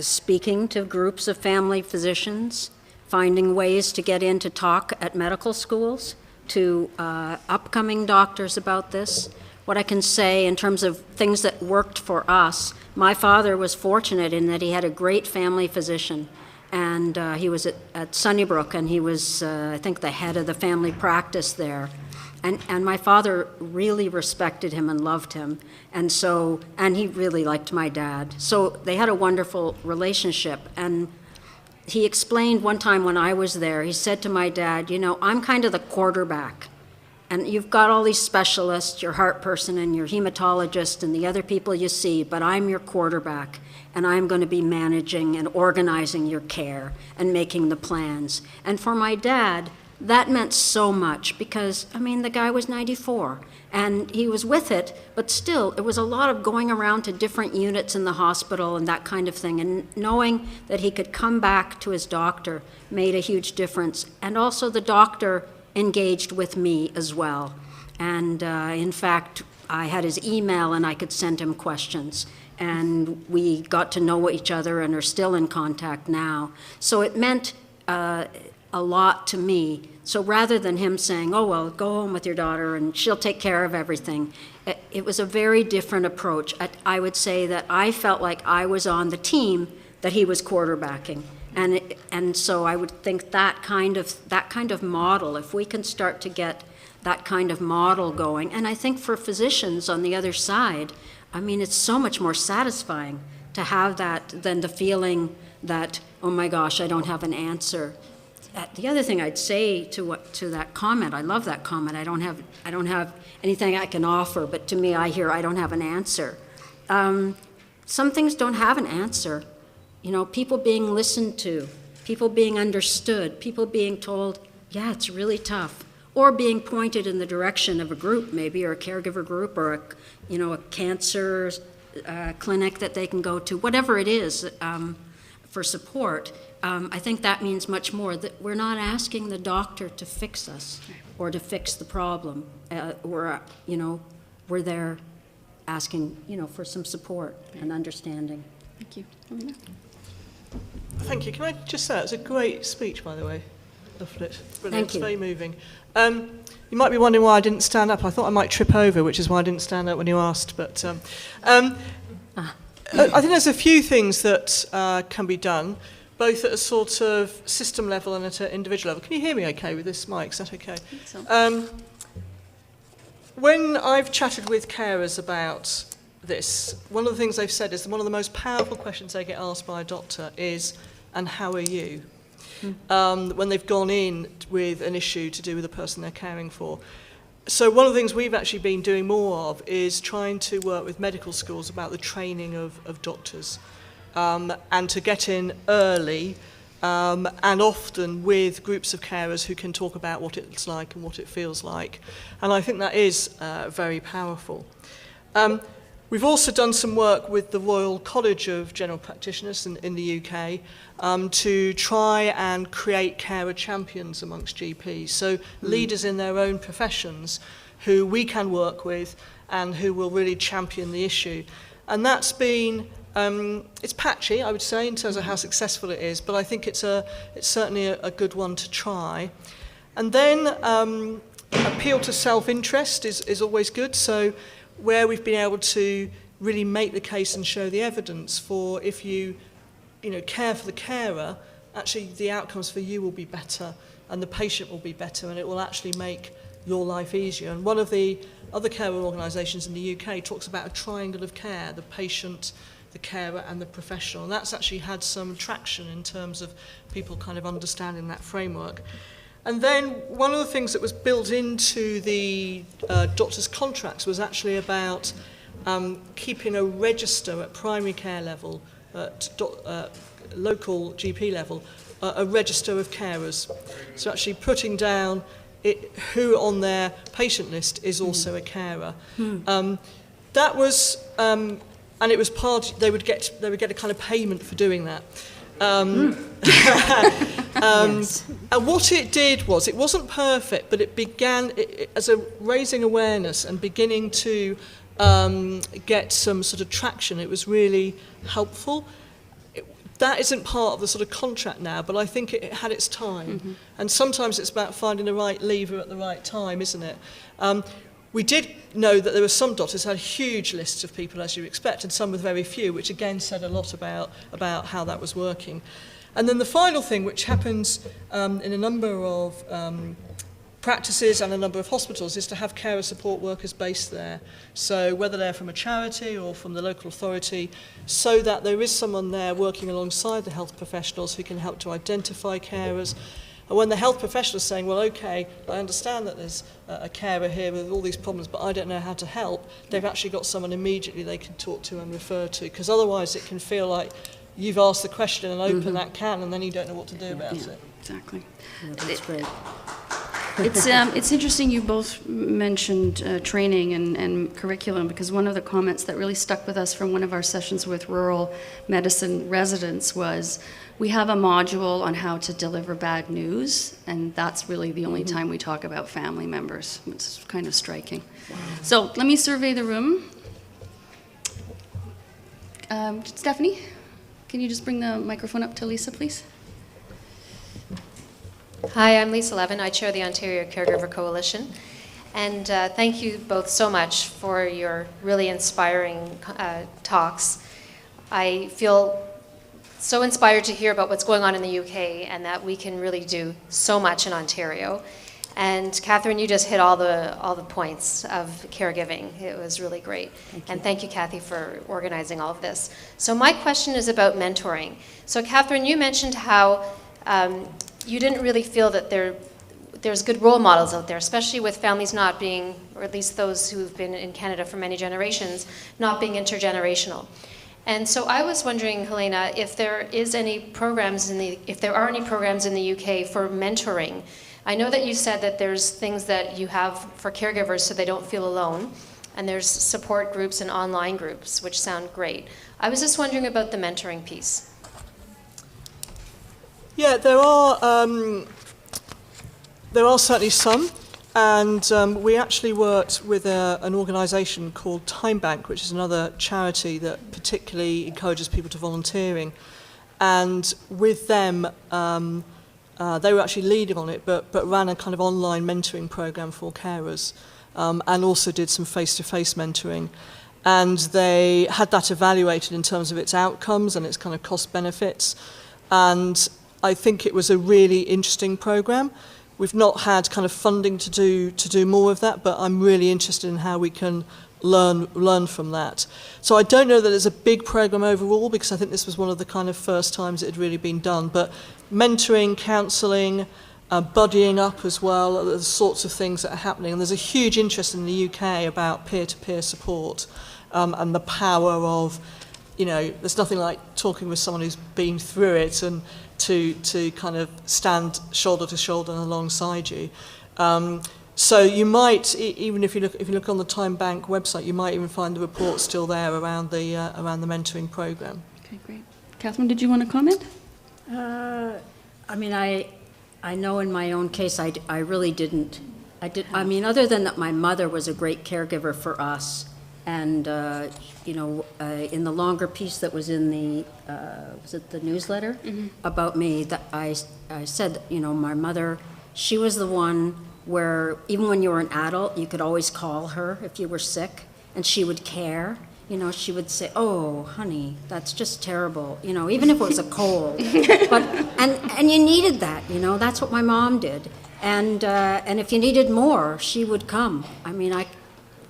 speaking to groups of family physicians, finding ways to get in to talk at medical schools, to upcoming doctors about this. What I can say in terms of things that worked for us, my father was fortunate in that he had a great family physician, and he was at Sunnybrook, and he was, I think, the head of the family practice there. And my father really respected him and loved him, and he really liked my dad. So they had a wonderful relationship, and he explained one time when I was there, he said to my dad, I'm kind of the quarterback. And you've got all these specialists, your heart person and your hematologist and the other people you see, but I'm your quarterback, and I'm going to be managing and organizing your care and making the plans. And for my dad, that meant so much because, the guy was 94, and he was with it, but still, it was a lot of going around to different units in the hospital and that kind of thing, and knowing that he could come back to his doctor made a huge difference. And also the doctor engaged with me as well. And in fact, I had his email and I could send him questions. And we got to know each other and are still in contact now. So it meant a lot to me. So rather than him saying, oh, well, go home with your daughter and she'll take care of everything, it was a very different approach. I would say that I felt like I was on the team that he was quarterbacking. And so I would think that kind of model, if we can start to get that kind of model going, and I think for physicians on the other side, I mean, it's so much more satisfying to have that than the feeling that, oh my gosh, I don't have an answer. The other thing I'd say to that comment, I love that comment. I don't have anything I can offer, but to me, I hear I don't have an answer. Some things don't have an answer. You know, people being listened to, people being understood, people being told, yeah, it's really tough, or being pointed in the direction of a group, maybe, or a caregiver group, or a cancer clinic that they can go to, whatever it is, for support. I think that means much more, that we're not asking the doctor to fix us or to fix the problem. We're there asking, for some support and understanding. Thank you. Heléna? Thank you. Can I just say, it's a great speech, by the way. Loved it. Brilliant. Thank you. It's very moving. You might be wondering why I didn't stand up. I thought I might trip over, which is why I didn't stand up when you asked. But I think there's a few things that can be done, both at a sort of system level and at an individual level. Can you hear me okay with this mic? Is that okay? I think so. When I've chatted with carers about this, one of the things they've said is that one of the most powerful questions they get asked by a doctor is, and how are you? When they've gone in with an issue to do with the person they're caring for. So one of the things we've actually been doing more of is trying to work with medical schools about the training of doctors, and to get in early, and often with groups of carers who can talk about what it's like and what it feels like. And I think that is very powerful. We've also done some work with the Royal College of General Practitioners in the UK to try and create carer champions amongst GPs, so leaders in their own professions who we can work with and who will really champion the issue. And that's been, it's patchy, I would say, in terms of how successful it is, but I think it's certainly a good one to try. And then appeal to self-interest is always good, so where we've been able to really make the case and show the evidence for if you care for the carer, actually the outcomes for you will be better and the patient will be better, and it will actually make your life easier. And one of the other carer organisations in the UK talks about a triangle of care: the patient, the carer and the professional. And that's actually had some traction in terms of people kind of understanding that framework. And then one of the things that was built into the doctors' contracts was actually about keeping a register at primary care level, at local GP level, a register of carers. So actually putting down who on their patient list is also a carer. That was, and it was part. They would get a kind of payment for doing that. Yes. And what it did was, it wasn't perfect, but it began as a raising awareness and beginning to get some sort of traction. It was really helpful. That isn't part of the sort of contract now, but I think it had its time. And sometimes it's about finding the right lever at the right time, isn't it? We did know that there were some doctors who had huge lists of people, as you expect, and some with very few, which again said a lot about how that was working. And then the final thing, which happens in a number of practices and a number of hospitals, is to have carer support workers based there. So whether they're from a charity or from the local authority, so that there is someone there working alongside the health professionals who can help to identify carers. And when the health professional is saying, well, okay, I understand that there's a carer here with all these problems, but I don't know how to help, they've actually got someone immediately they can talk to and refer to, because otherwise it can feel like you've asked the question and opened that can, and then you don't know what to do about it. Exactly. Yeah, that's great. It's interesting you both mentioned training and curriculum, because one of the comments that really stuck with us from one of our sessions with rural medicine residents was, we have a module on how to deliver bad news, and that's really the only time we talk about family members. It's kind of striking. Wow. So let me survey the room. Stephanie, can you just bring the microphone up to Lisa, please? Hi, I'm Lisa Levin. I chair the Ontario Caregiver Coalition. And thank you both so much for your really inspiring talks. I feel so inspired to hear about what's going on in the UK and that we can really do so much in Ontario. And Catherine, you just hit all the points of caregiving. It was really great. And thank you, Kathy, for organizing all of this. So my question is about mentoring. So Catherine, you mentioned how you didn't really feel that there's good role models out there, especially with families not being, or at least those who've been in Canada for many generations, not being intergenerational. And so I was wondering, Heléna, if there are any programs in the UK for mentoring. I know that you said that there's things that you have for caregivers so they don't feel alone, and there's support groups and online groups, which sound great. I was just wondering about the mentoring piece. Yeah, there are certainly some, and we actually worked with an organisation called Time Bank, which is another charity that particularly encourages people to volunteering. And with them, they were actually leading on it, but ran a kind of online mentoring program for carers, and also did some face-to-face mentoring. And they had that evaluated in terms of its outcomes and its kind of cost benefits. And I think it was a really interesting program. We've not had kind of funding to do more of that, but I'm really interested in how we can learn from that. So I don't know that there's a big program overall, because I think this was one of the kind of first times it had really been done. But mentoring, counselling, buddying up as well are the sorts of things that are happening. And there's a huge interest in the UK about peer-to-peer support, and the power of, there's nothing like talking with someone who's been through it and to kind of stand shoulder to shoulder and alongside you. So you might, even if you look on the Time Bank website, you might even find the report still there around the mentoring program. Okay, great. Catherine, did you want to comment? I know in my own case, I really didn't. Other than that, my mother was a great caregiver for us. And, in the longer piece that was in the, was it the newsletter about me, that I said that, my mother, she was the one where even when you were an adult, you could always call her if you were sick, and she would care. She would say, "Oh, honey, that's just terrible," even if it was a cold. But, and you needed that, that's what my mom did. And if you needed more, she would come. I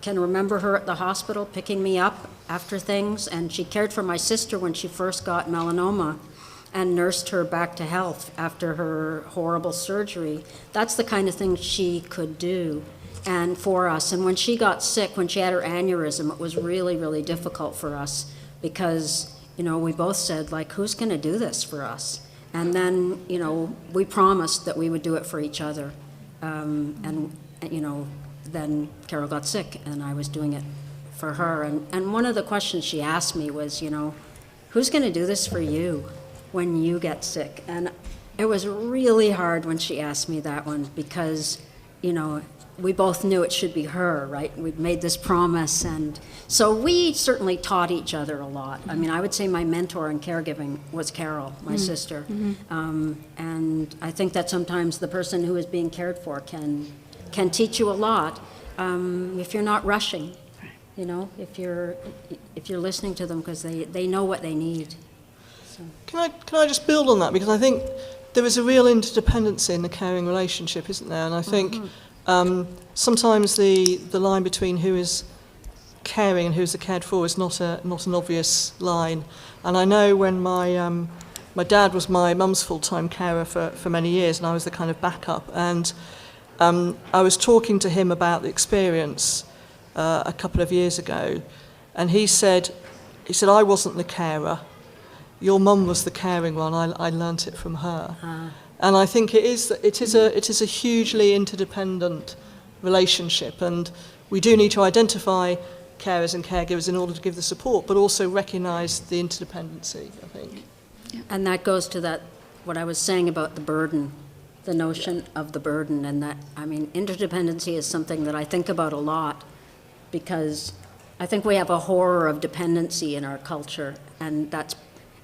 can remember her at the hospital picking me up after things, and she cared for my sister when she first got melanoma and nursed her back to health after her horrible surgery. That's the kind of thing she could do and for us. And when she got sick, when she had her aneurysm, it was really, really difficult for us because, we both said, who's going to do this for us? And then, we promised that we would do it for each other. Then Carol got sick, and I was doing it for her. And one of the questions she asked me was, who's going to do this for you when you get sick? And it was really hard when she asked me that one because, we both knew it should be her, right? We'd made this promise. And so we certainly taught each other a lot. I would say my mentor in caregiving was Carol, my sister. And I think that sometimes the person who is being cared for can teach you a lot if you're not rushing, if you're listening to them because they know what they need. So. Can I just build on that, because I think there is a real interdependency in the caring relationship, isn't there? And I think sometimes the line between who is caring and who's cared for is not an obvious line. And I know when my dad was my mum's full-time carer for many years, and I was the kind of backup. And I was talking to him about the experience a couple of years ago, and he said, I wasn't the carer. Your mum was the caring one. I learnt it from her. And I think it is a hugely interdependent relationship, and we do need to identify carers and caregivers in order to give the support, but also recognise the interdependency, I think. And that goes to that, what I was saying about the burden, the notion of the burden, and that, I mean, interdependency is something that I think about a lot, because I think we have a horror of dependency in our culture, and that's,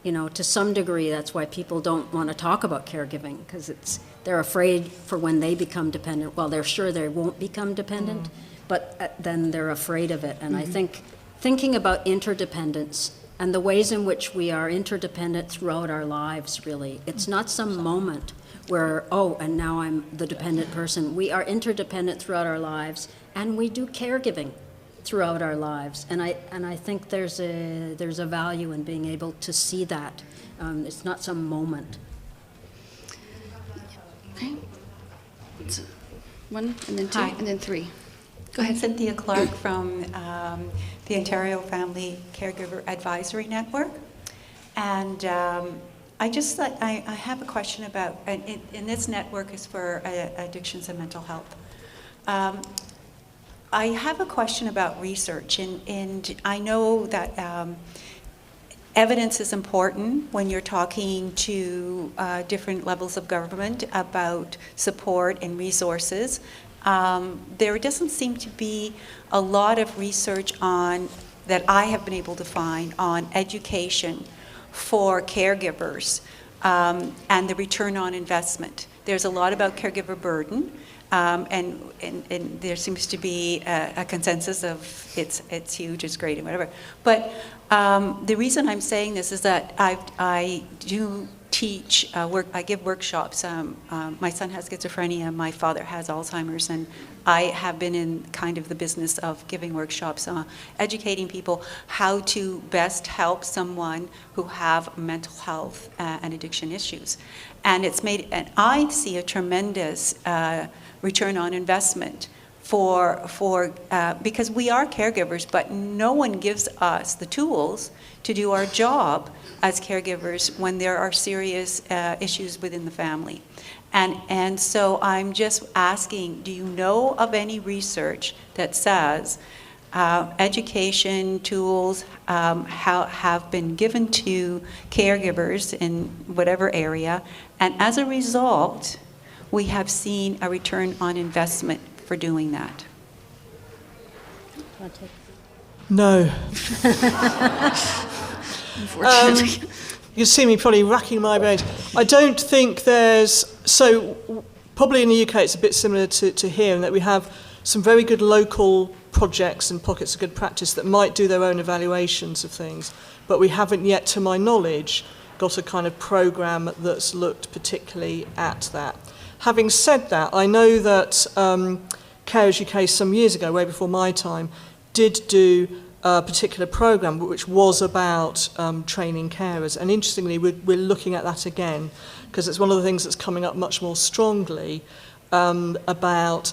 you know, to some degree, that's why people don't want to talk about caregiving, because they're afraid for when they become dependent. Well, they're sure they won't become dependent, but then they're afraid of it. And I think thinking about interdependence and the ways in which we are interdependent throughout our lives, really, it's not some moment where, oh, and now I'm the dependent person. We are interdependent throughout our lives, and we do caregiving throughout our lives, and I think there's a value in being able to see that. It's not some moment. Okay. It's 1, and then 2, Hi. and then 3. Go ahead. I'm Cynthia Clark from the Ontario Family Caregiver Advisory Network, and I have a question about, and this network is for addictions and mental health. I have a question about research, and I know that evidence is important when you're talking to different levels of government about support and resources. There doesn't seem to be a lot of research that I have been able to find on education for caregivers and the return on investment. There's a lot about caregiver burden. And there seems to be a consensus of it's huge, it's great, and whatever. But the reason I'm saying this is that I do teach I give workshops. My son has schizophrenia, my father has Alzheimer's, and I have been in kind of the business of giving workshops, educating people how to best help someone who have mental health and addiction issues. And I see a tremendous return on investment because we are caregivers, but no one gives us the tools to do our job as caregivers when there are serious issues within the family. And so I'm just asking, do you know of any research that says education tools have been given to caregivers in whatever area, and as a result, we have seen a return on investment for doing that? No. Unfortunately. You see me probably racking my brains. I don't think probably in the UK it's a bit similar to here, in that we have some very good local projects and pockets of good practice that might do their own evaluations of things, but we haven't yet, to my knowledge, got a kind of programme that's looked particularly at that. Having said that, I know that CarersUK some years ago, way before my time, did do a particular programme which was about training carers. And interestingly, we're looking at that again, because it's one of the things that's coming up much more strongly about,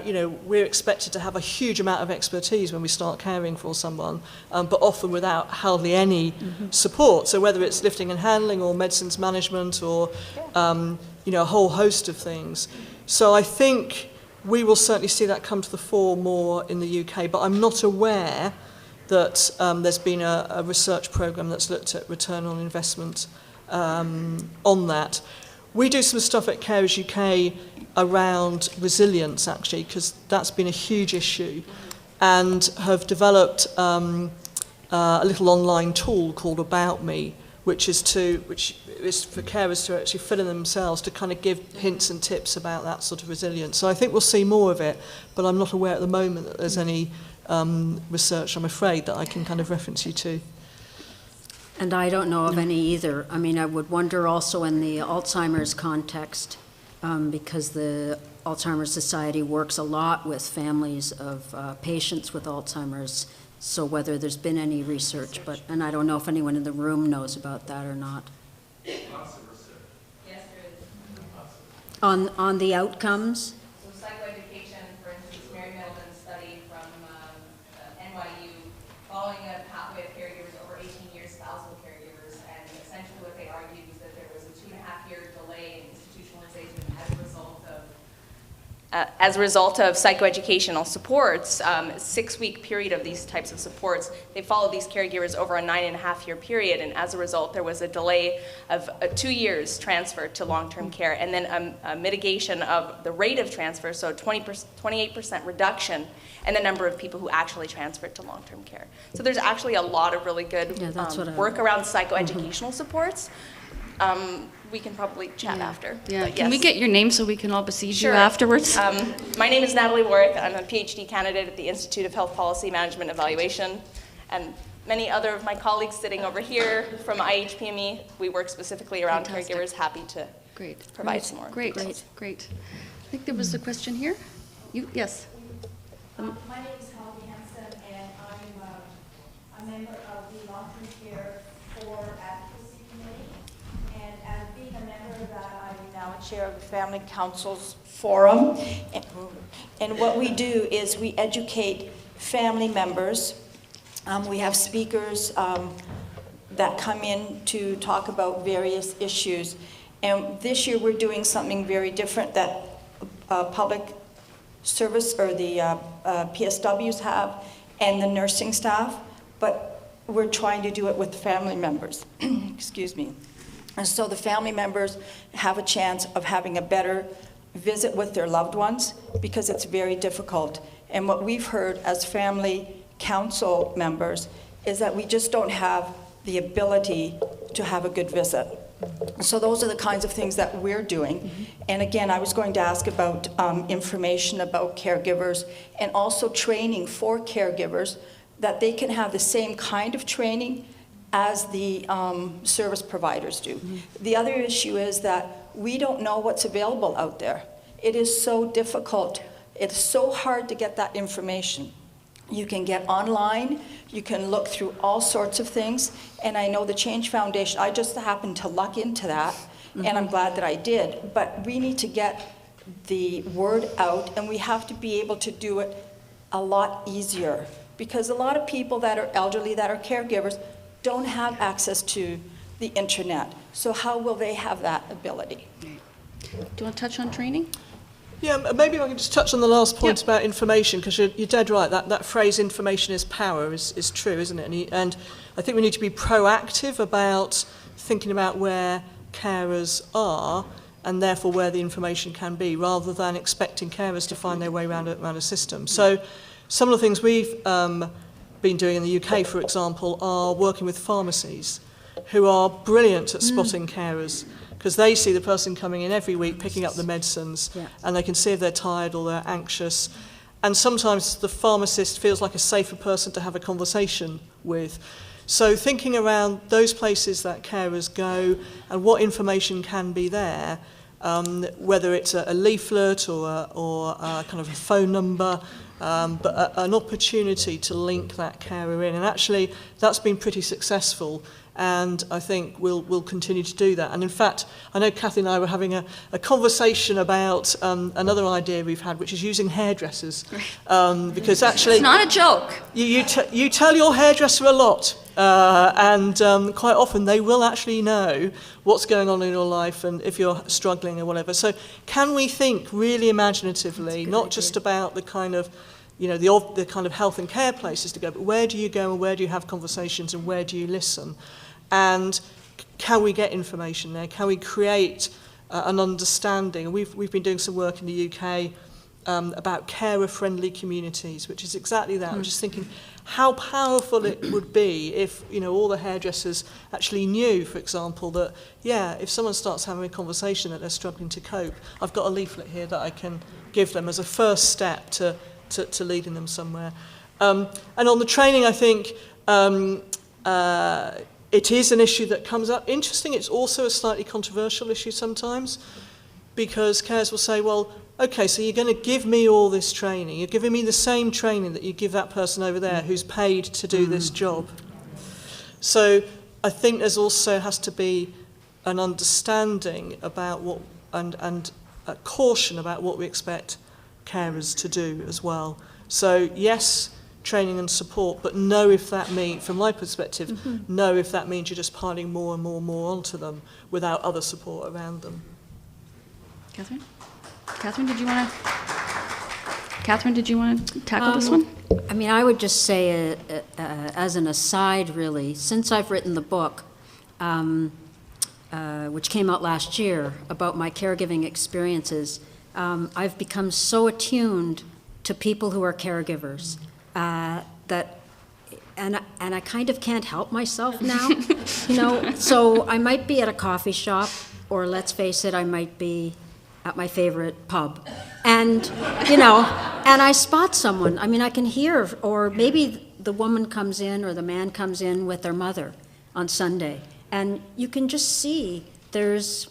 you know, we're expected to have a huge amount of expertise when we start caring for someone, but often without hardly any support. So whether it's lifting and handling or medicines management or, you know, a whole host of things. So I think we will certainly see that come to the fore more in the UK, but I'm not aware that there's been a research programme that's looked at return on investment on that. We do some stuff at CarersUK around resilience, actually, because that's been a huge issue, and have developed a little online tool called About Me, which is for carers to actually fill in themselves to kind of give hints and tips about that sort of resilience. So I think we'll see more of it, but I'm not aware at the moment that there's any research, I'm afraid, that I can kind of reference you to. And I don't know of any either. I mean, I would wonder also in the Alzheimer's context, because the Alzheimer's Society works a lot with families of patients with Alzheimer's, so whether there's been any research, and I don't know if anyone in the room knows about that or not. Yes, there is. On the outcomes? So psychoeducation, for instance, Mary Middleton's study from NYU, following a pathway of caregivers over 18 years, spousal caregivers, and essentially what they argued was that there was a 2.5-year delay in as a result of psychoeducational supports, a 6-week period of these types of supports, they followed these caregivers over a 9.5-year period, and as a result, there was a delay of 2 years transfer to long-term care, and then a mitigation of the rate of transfer, so 28% reduction in the number of people who actually transferred to long-term care. So there's actually a lot of really good work around psychoeducational supports. We can probably chat after. Yeah. Can we get your name so we can all besiege you Sure. afterwards? My name is Natalie Warwick. I'm a PhD candidate at the Institute of Health Policy Management Evaluation, and many other of my colleagues sitting over here from IHPME, we work specifically around caregivers. Happy to provide some more. Great. I think there was a question here. Yes. My name is Holly Hansen, and I'm a member of the Long-Term Care for Advocacy Committee. And as being a member of that, I'm now chair of the Family Council's Forum. And what we do is we educate family members. We have speakers that come in to talk about various issues. And this year we're doing something very different that public service or the PSWs have and the nursing staff, but we're trying to do it with family members. Excuse me. And so the family members have a chance of having a better visit with their loved ones because it's very difficult. And what we've heard as family council members is that we just don't have the ability to have a good visit. So those are the kinds of things that we're doing. And again, I was going to ask about information about caregivers and also training for caregivers that they can have the same kind of training as the service providers do. The other issue is that we don't know what's available out there. It is so difficult. It's so hard to get that information. You can get online, you can look through all sorts of things, and I know the Change Foundation, I just happened to luck into that, and I'm glad that I did, but we need to get the word out, and we have to be able to do it a lot easier, because a lot of people that are elderly, that are caregivers, don't have access to the internet. So how will they have that ability? Do you want to touch on training? Yeah, maybe I can just touch on the last point about information, because you're dead right. That phrase, information is power, is true, isn't it? And I think we need to be proactive about thinking about where carers are and therefore where the information can be, rather than expecting carers to find their way around a system. So some of the things we've been doing in the UK, for example, are working with pharmacies who are brilliant at spotting carers, because they see the person coming in every week picking up the medicines, and they can see if they're tired or they're anxious. And sometimes the pharmacist feels like a safer person to have a conversation with. So thinking around those places that carers go and what information can be there, whether it's a leaflet or a kind of a phone number, but an opportunity to link that carer in. And actually, that's been pretty successful. And I think we'll continue to do that. And in fact, I know Kathy and I were having a conversation about another idea we've had, which is using hairdressers. Because actually... It's not a joke. You tell your hairdresser a lot. And quite often they will actually know what's going on in your life and if you're struggling or whatever. So can we think really imaginatively, not just about the kind of, the kind of health and care places to go, but where do you go and where do you have conversations and where do you listen? And can we get information there? Can we create an understanding? We've been doing some work in the UK about carer-friendly communities, which is exactly that. We're just thinking how powerful it would be if, all the hairdressers actually knew, for example, that, if someone starts having a conversation that they're struggling to cope, I've got a leaflet here that I can give them as a first step to leading them somewhere. And on the training, I think it is an issue that comes up. Interesting, it's also a slightly controversial issue sometimes, because carers will say, well, okay, so you're going to give me all this training. You're giving me the same training that you give that person over there who's paid to do this job. So I think there's also has to be an understanding about what, and a caution about what we expect carers to do as well. So yes, training and support, but know if that means, from my perspective, know if that means you're just piling more and more and more onto them without other support around them. Catherine? Catherine, did you want to? Catherine, did you want to tackle this one? I mean, I would just say, as an aside, really, since I've written the book, which came out last year, about my caregiving experiences, I've become so attuned to people who are caregivers that, and I kind of can't help myself now, you know. So I might be at a coffee shop, or let's face it, I might be at my favorite pub, and you know, and I spot someone. I mean, I can hear, or maybe the woman comes in or the man comes in with their mother on Sunday, and you can just see there's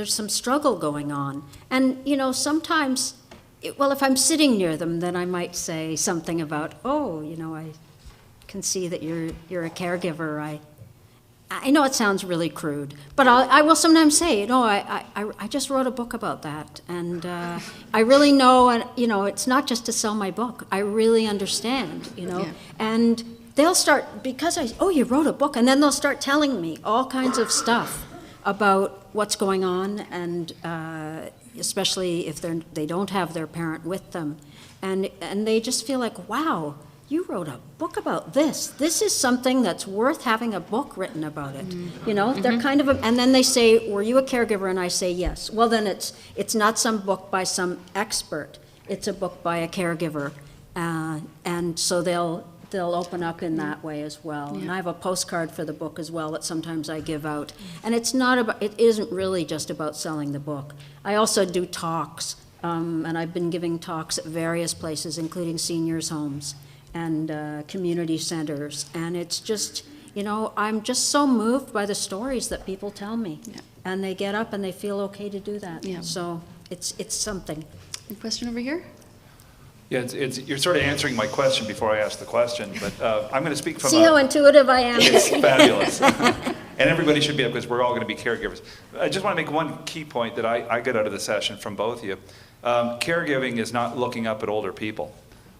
some struggle going on. And you know, sometimes, well, if I'm sitting near them, then I might say something about, oh, you know, I can see that you're a caregiver. I know it sounds really crude, but I will sometimes say, you know, I just wrote a book about that, and I really know, and you know, it's not just to sell my book. I really understand, you know, and they'll start, because you wrote a book, and then they'll start telling me all kinds of stuff about what's going on, and especially if they don't have their parent with them, and they just feel like, wow, you wrote a book about this. This is something that's worth having a book written about it. You know, they're kind of, and then they say, were you a caregiver? And I say, yes. Well, then it's not some book by some expert. It's a book by a caregiver. And so they'll open up in that way as well. And I have a postcard for the book as well that sometimes I give out. And it isn't really just about selling the book. I also do talks, and I've been giving talks at various places, including seniors' homes and community centers, and it's just, you know, I'm just so moved by the stories that people tell me, and they get up and they feel okay to do that. So it's something. A question over here? Yeah, you're sort of answering my question before I ask the question, but I'm going to speak from See how intuitive I am? It's fabulous. And everybody should be up, because we're all going to be caregivers. I just want to make one key point that I got out of the session from both of you. Caregiving is not looking up at older people.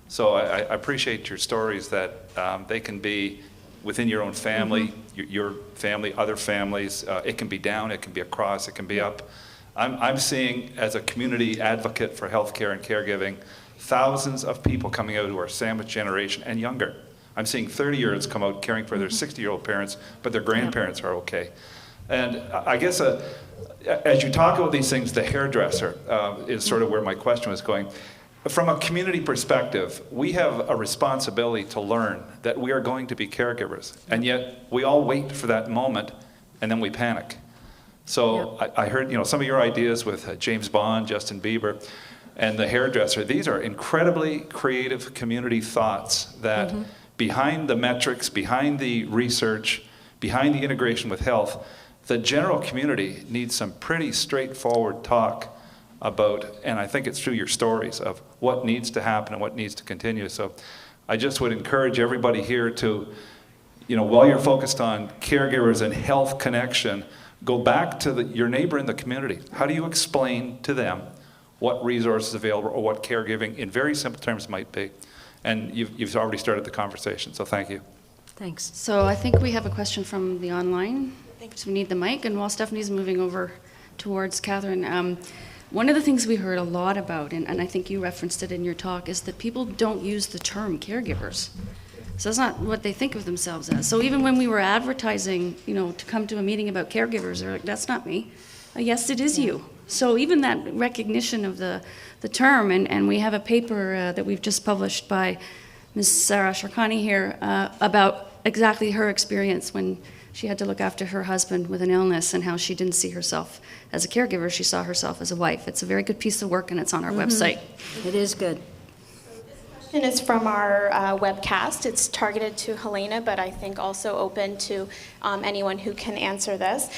So I appreciate your stories that they can be within your own family, your family, other families. It can be down, it can be across, it can be up. I'm seeing, as a community advocate for healthcare and caregiving, thousands of people coming out who are sandwich generation and younger. I'm seeing 30-year-olds come out caring for their 60-year-old parents, but their grandparents are okay. And I guess as you talk about these things, the hairdresser is sort of where my question was going. From a community perspective, we have a responsibility to learn that we are going to be caregivers, and yet we all wait for that moment, and then we panic. So I heard, you know, some of your ideas with James Bond, Justin Bieber, and the hairdresser. These are incredibly creative community thoughts that behind the metrics, behind the research, behind the integration with health, the general community needs some pretty straightforward talk about, and I think it's through your stories, of what needs to happen and what needs to continue. So I just would encourage everybody here to, you know, while you're focused on caregivers and health connection, go back to your neighbor in the community. How do you explain to them what resources available or what caregiving in very simple terms might be? And you've already started the conversation, so thank you. Thanks. So I think we have a question from the online. So we need the mic, and while Stephanie's moving over towards Catherine, one of the things we heard a lot about, and I think you referenced it in your talk, is that people don't use the term caregivers. So that's not what they think of themselves as. So even when we were advertising, you know, to come to a meeting about caregivers, they're like, that's not me. Yes, it is you. So even that recognition of the term, and we have a paper that we've just published by Ms. Sarah Sharkani here about exactly her experience when she had to look after her husband with an illness, and how she didn't see herself as a caregiver, she saw herself as a wife. It's a very good piece of work, and it's on our website. It is good. This question is from our webcast. It's targeted to Heléna, but I think also open to anyone who can answer this.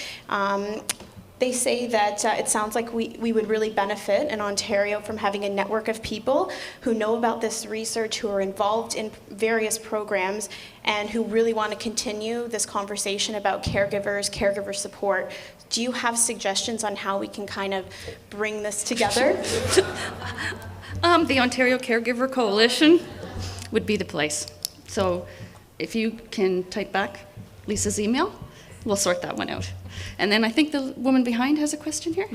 They say that it sounds like we would really benefit in Ontario from having a network of people who know about this research, who are involved in various programs, and who really want to continue this conversation about caregivers, caregiver support. Do you have suggestions on how we can kind of bring this together? The Ontario Caregiver Coalition would be the place. So if you can type back Lisa's email, we'll sort that one out. And then I think the woman behind has a question here.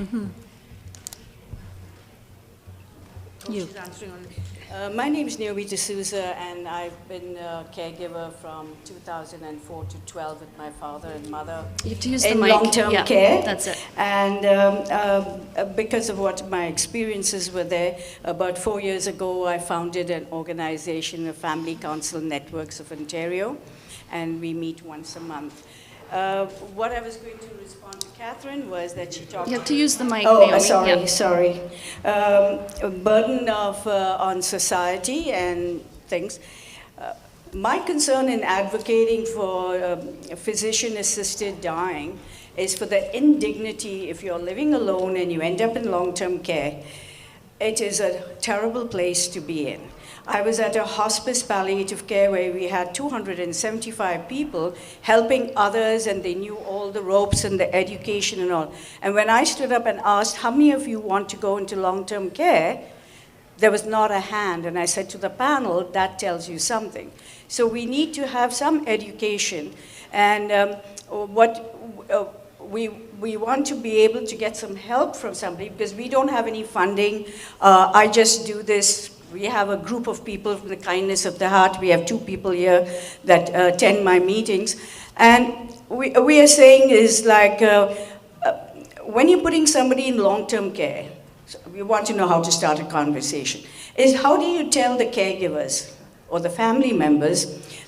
You. She's answering on. My name is Naomi D'Souza, and I've been a caregiver from 2004 to 12 with my father and mother. You have to use the in mic. long-term Yeah, care. that's it. And because of what my experiences were there, about 4 years ago, I founded an organization, the Family Council Networks of Ontario, and we meet once a month. What I was going to respond to Catherine was that she talked. You have to use the mic, Oh, Naomi. sorry, Yeah. sorry. A burden on society and things. My concern in advocating for physician-assisted dying is for the indignity if you're living alone and you end up in long-term care. It is a terrible place to be in. I was at a hospice palliative care where we had 275 people helping others, and they knew all the ropes and the education and all. And when I stood up and asked, how many of you want to go into long-term care? There was not a hand. And I said to the panel, that tells you something. So we need to have some education. And we want to be able to get some help from somebody because we don't have any funding. I just do this. We have a group of people from the kindness of the heart. We have 2 people here that attend my meetings. And we are saying is like, when you're putting somebody in long-term care, so we want to know how to start a conversation, is how do you tell the caregivers or the family members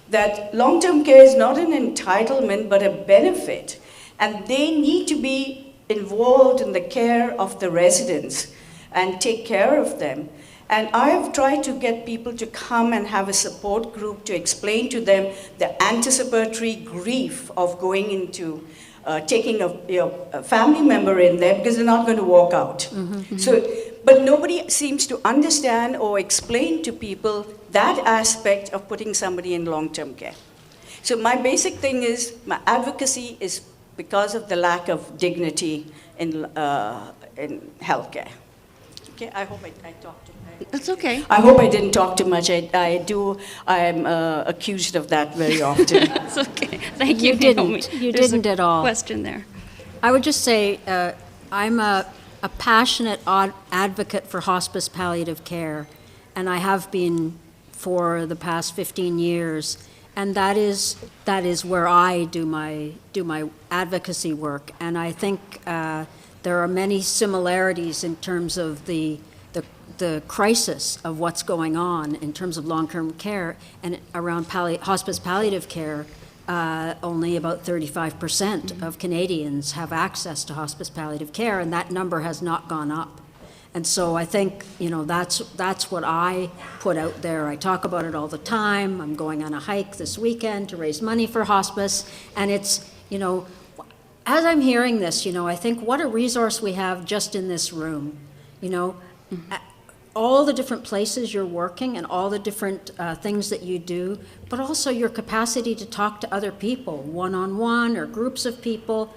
that long-term care is not an entitlement but a benefit, and they need to be involved in the care of the residents and take care of them. And I've tried to get people to come and have a support group to explain to them the anticipatory grief of going into taking a family member in there because they're not going to walk out. Mm-hmm. So, but nobody seems to understand or explain to people that aspect of putting somebody in long-term care. So my basic thing is, my advocacy is because of the lack of dignity in healthcare. Okay, I hope I talked to you. That's okay. I hope I didn't talk too much. I'm accused of that very often. That's okay. Thank you, You Naomi. didn't. You There's didn't a at all. Question there. I would just say I'm a passionate advocate for hospice palliative care, and I have been for the past 15 years. And that is where I do my advocacy work. And I think there are many similarities in terms of the crisis of what's going on in terms of long-term care and around hospice palliative care. Only about 35% of Canadians have access to hospice palliative care, and that number has not gone up. And so I think, that's what I put out there. I talk about it all the time. I'm going on a hike this weekend to raise money for hospice. And it's, as I'm hearing this, I think what a resource we have just in this room. All the different places you're working and all the different things that you do, but also your capacity to talk to other people, one-on-one or groups of people.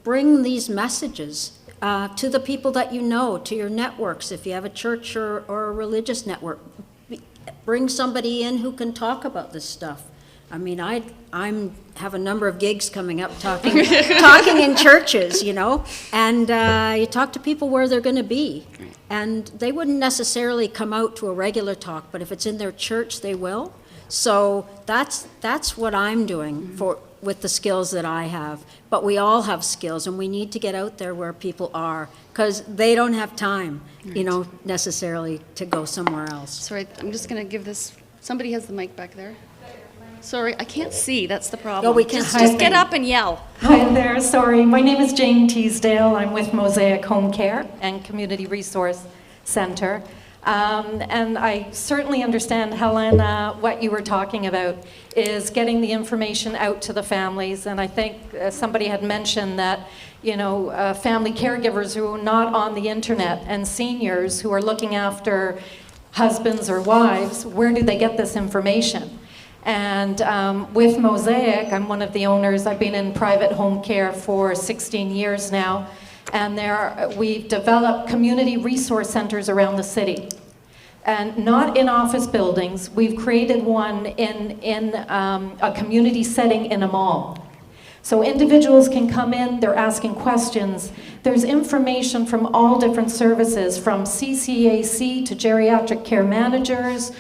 Bring these messages to the people that you know, to your networks, if you have a church or a religious network. Bring somebody in who can talk about this stuff. I mean, I have a number of gigs coming up talking in churches, and you talk to people where they're going to be. And they wouldn't necessarily come out to a regular talk, but if it's in their church, they will. So that's what I'm doing with the skills that I have. But we all have skills, and we need to get out there where people are, because they don't have time, necessarily to go somewhere else. Sorry, I'm just going to give this. Somebody has the mic back there. Sorry, I can't see. That's the problem. No, we can. Just get up and yell. Hi there. Sorry. My name is Jane Teasdale. I'm with Mosaic Home Care and Community Resource Center. And I certainly understand, Heléna, what you were talking about is getting the information out to the families. And I think somebody had mentioned that, family caregivers who are not on the internet and seniors who are looking after husbands or wives, where do they get this information? And with Mosaic, I'm one of the owners. I've been in private home care for 16 years now. And we've developed community resource centers around the city. And not in office buildings. We've created one in a community setting in a mall, So individuals can come in, they're asking questions. There's information from all different services, from CCAC to geriatric care managers,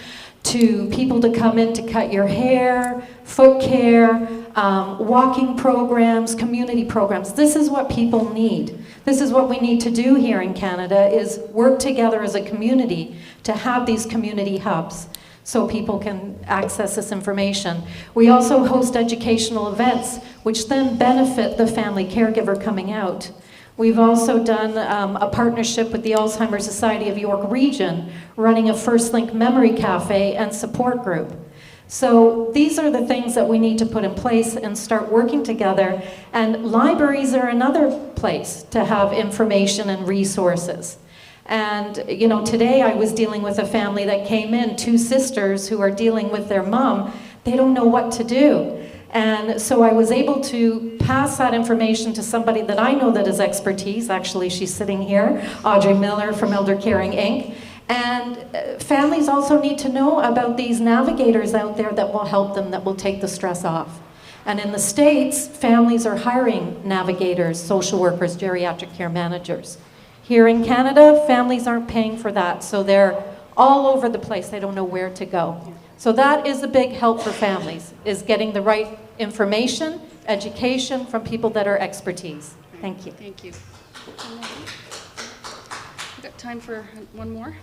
to people to come in to cut your hair, foot care, walking programs, community programs. This is what people need. This is what we need to do here in Canada, is work together as a community to have these community hubs so people can access this information. We also host educational events, which then benefit the family caregiver coming out. We've also done a partnership with the Alzheimer's Society of York Region, running a First Link Memory Cafe and support group. So these are the things that we need to put in place and start working together. And libraries are another place to have information and resources. And you know, today I was dealing with a family that came in, 2 sisters who are dealing with their mom. They don't know what to do. And so I was able to pass that information to somebody that I know that has expertise. Actually, she's sitting here, Audrey Miller from Elder Caring Inc. And families also need to know about these navigators out there that will help them, that will take the stress off. And in the States, families are hiring navigators, social workers, geriatric care managers. Here in Canada, families aren't paying for that, so they're all over the place. They don't know where to go. So that is a big help for families, is getting the right information, education from people that are expertise. Thank you. Thank you. We've got time for one more.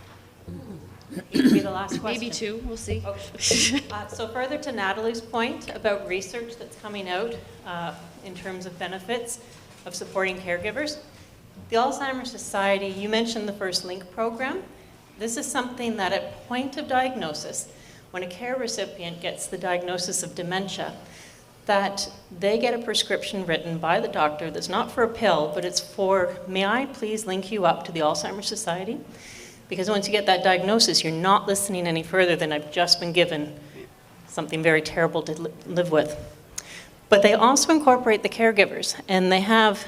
It could be the last question. Maybe 2, we'll see. Okay. So further to Natalie's point about research that's coming out in terms of benefits of supporting caregivers, the Alzheimer's Society, you mentioned the First Link program. This is something that at point of diagnosis, when a care recipient gets the diagnosis of dementia, that they get a prescription written by the doctor that's not for a pill, but it's for, may I please link you up to the Alzheimer's Society? Because once you get that diagnosis, you're not listening any further than I've just been given something very terrible to live with. But they also incorporate the caregivers, and they have,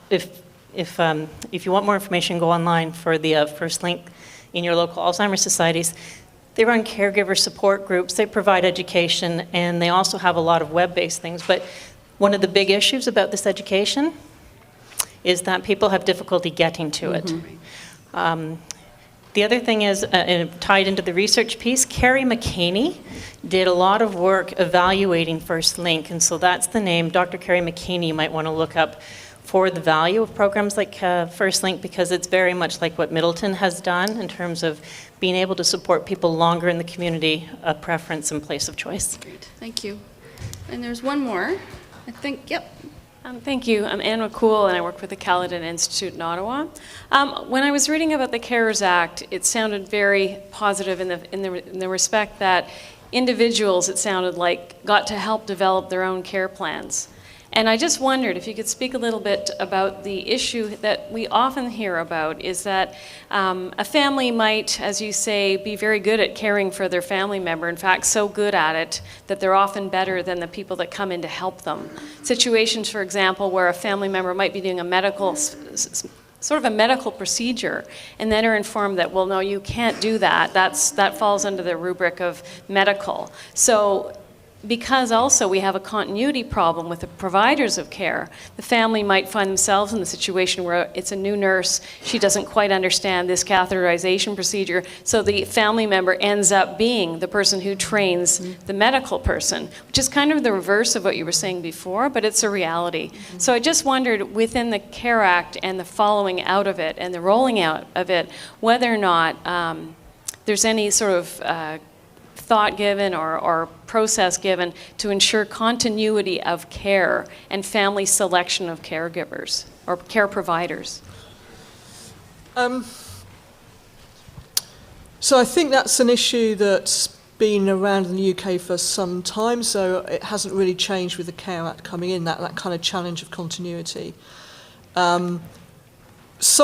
if you want more information, go online for the First Link in your local Alzheimer's societies. They run caregiver support groups, they provide education, and they also have a lot of web-based things. But one of the big issues about this education is that people have difficulty getting to it. The other thing is, tied into the research piece, Carrie McKaney did a lot of work evaluating First Link, and so that's the name, Dr. Carrie McKaney, you might want to look up for the value of programs like First Link, because it's very much like what Middleton has done in terms of being able to support people longer in the community, a preference and place of choice. Great, thank you. And there's one more, I think, yep. Thank you. I'm Anne McCool, and I work with the Caledon Institute in Ottawa. When I was reading about the CARES Act, it sounded very positive in the respect that individuals, it sounded like, got to help develop their own care plans. And I just wondered if you could speak a little bit about the issue that we often hear about, is that a family might, as you say, be very good at caring for their family member, in fact, so good at it that they're often better than the people that come in to help them. Situations, for example, where a family member might be doing a medical, sort of a medical procedure, and then are informed that, well, no, you can't do that. That falls under the rubric of medical. So, because also we have a continuity problem with the providers of care, the family might find themselves in the situation where it's a new nurse, she doesn't quite understand this catheterization procedure, so the family member ends up being the person who trains the medical person, which is kind of the reverse of what you were saying before, but it's a reality. So I just wondered, within the CARE Act and the following out of it and the rolling out of it, whether or not there's any sort of thought given or process given to ensure continuity of care and family selection of caregivers or care providers? So I think that's an issue that's been around in the UK for some time, so it hasn't really changed with the Care Act coming in, that kind of challenge of continuity. Some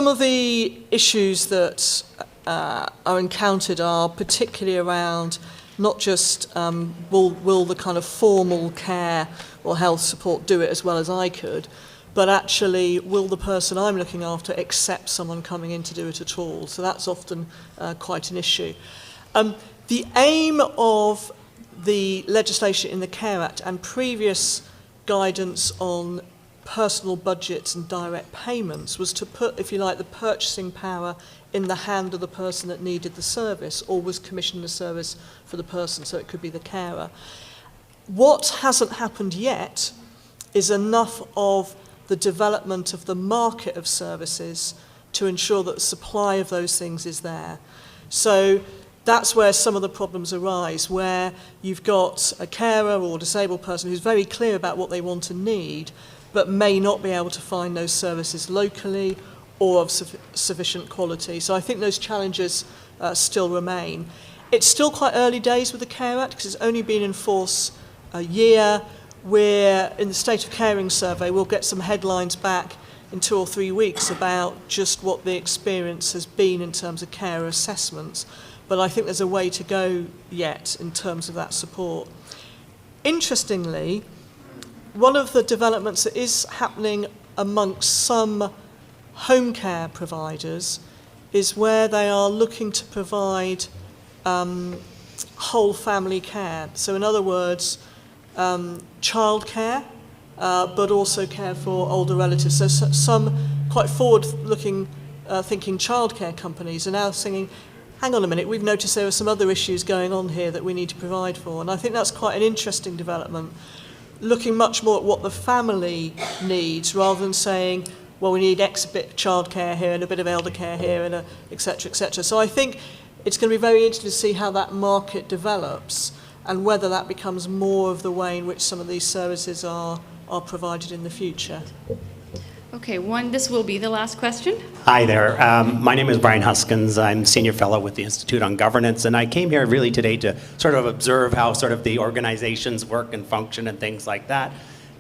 of the issues that are encountered are particularly around not just will the kind of formal care or health support do it as well as I could, but actually will the person I'm looking after accept someone coming in to do it at all? So that's often quite an issue. The aim of the legislation in the Care Act and previous guidance on personal budgets and direct payments was to put, if you like, the purchasing power in the hand of the person that needed the service or was commissioning the service for the person, so it could be the carer. What hasn't happened yet is enough of the development of the market of services to ensure that the supply of those things is there. So that's where some of the problems arise, where you've got a carer or disabled person who's very clear about what they want and need, but may not be able to find those services locally or of sufficient quality. So I think those challenges still remain. It's still quite early days with the Care Act because it's only been in force a year. We're in the State of Caring survey, we'll get some headlines back in 2 or 3 weeks about just what the experience has been in terms of carer assessments. But I think there's a way to go yet in terms of that support. Interestingly, one of the developments that is happening amongst some home care providers is where they are looking to provide whole family care. So in other words, childcare, but also care for older relatives. So some quite forward-looking thinking childcare companies are now saying, hang on a minute, we've noticed there are some other issues going on here that we need to provide for. And I think that's quite an interesting development, looking much more at what the family needs rather than saying, well, we need X bit of childcare here and a bit of elder care here and et cetera, et cetera. So I think it's going to be very interesting to see how that market develops and whether that becomes more of the way in which some of these services are provided in the future. Okay, this will be the last question. Hi there. My name is Brian Huskins. I'm Senior Fellow with the Institute on Governance, and I came here really today to sort of observe how sort of the organizations work and function and things like that.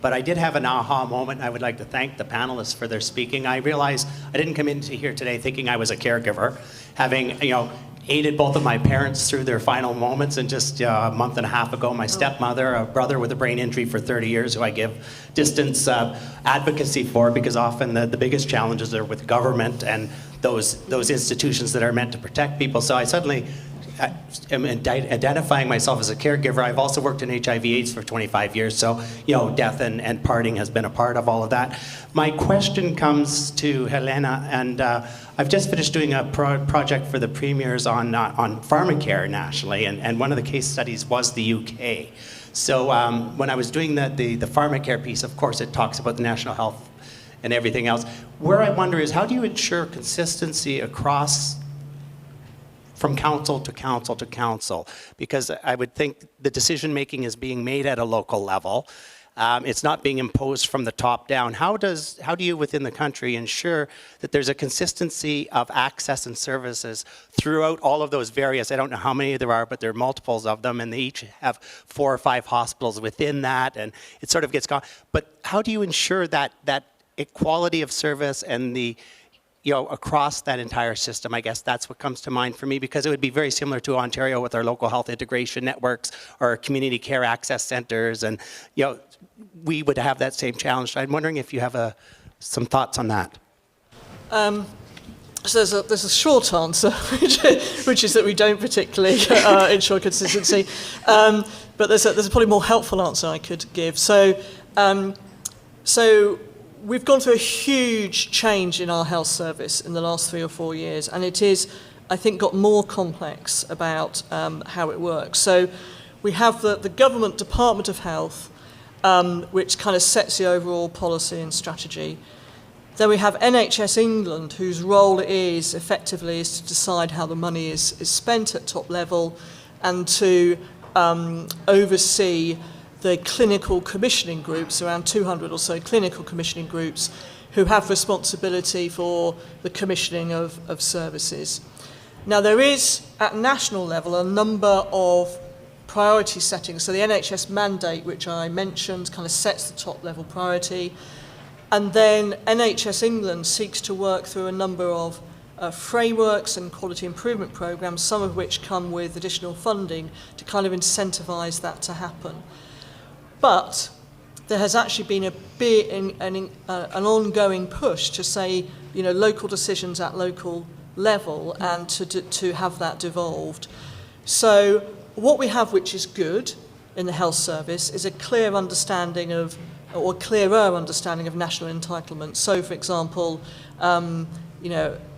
But I did have an aha moment. I would like to thank the panelists for their speaking. I realized I didn't come into here today thinking I was a caregiver, having, aided both of my parents through their final moments, and just a month and a half ago, my stepmother, a brother with a brain injury for 30 years, who I give distance advocacy for, because often the biggest challenges are with government and those institutions that are meant to protect people. So I suddenly am identifying myself as a caregiver. I've also worked in HIV/AIDS for 25 years, so death and parting has been a part of all of that. My question comes to Heléna, and I've just finished doing a project for the premiers on pharmacare nationally, and one of the case studies was the UK. So when I was doing the pharmacare piece, of course, it talks about the national health and everything else. Where I wonder is, how do you ensure consistency across from council to council to council? Because I would think the decision making is being made at a local level. It's not being imposed from the top down. How do you within the country ensure that there's a consistency of access and services throughout all of those various, I don't know how many there are, but there are multiples of them, and they each have 4 or 5 hospitals within that, and it sort of gets gone. But how do you ensure that equality of service and the across that entire system? I guess that's what comes to mind for me, because it would be very similar to Ontario with our local health integration networks or community care access centers, and we would have that same challenge. I'm wondering if you have some thoughts on that. So there's a short answer, which is that we don't particularly ensure consistency, but there's a probably more helpful answer I could give. So we've gone through a huge change in our health service in the last 3 or 4 years, and it is, I think, got more complex about how it works. So we have the Government Department of Health, which kind of sets the overall policy and strategy. Then we have NHS England, whose role is effectively to decide how the money is spent at top level and to oversee the clinical commissioning groups, around 200 or so clinical commissioning groups, who have responsibility for the commissioning of services. Now, there is, at national level, a number of priority settings. So the NHS mandate, which I mentioned, kind of sets the top level priority. And then NHS England seeks to work through a number of frameworks and quality improvement programs, some of which come with additional funding to kind of incentivise that to happen. But there has actually been an ongoing push to say, local decisions at local level and to have that devolved. So what we have, which is good in the health service, is a clear understanding of or clearer understanding of national entitlements. So, for example,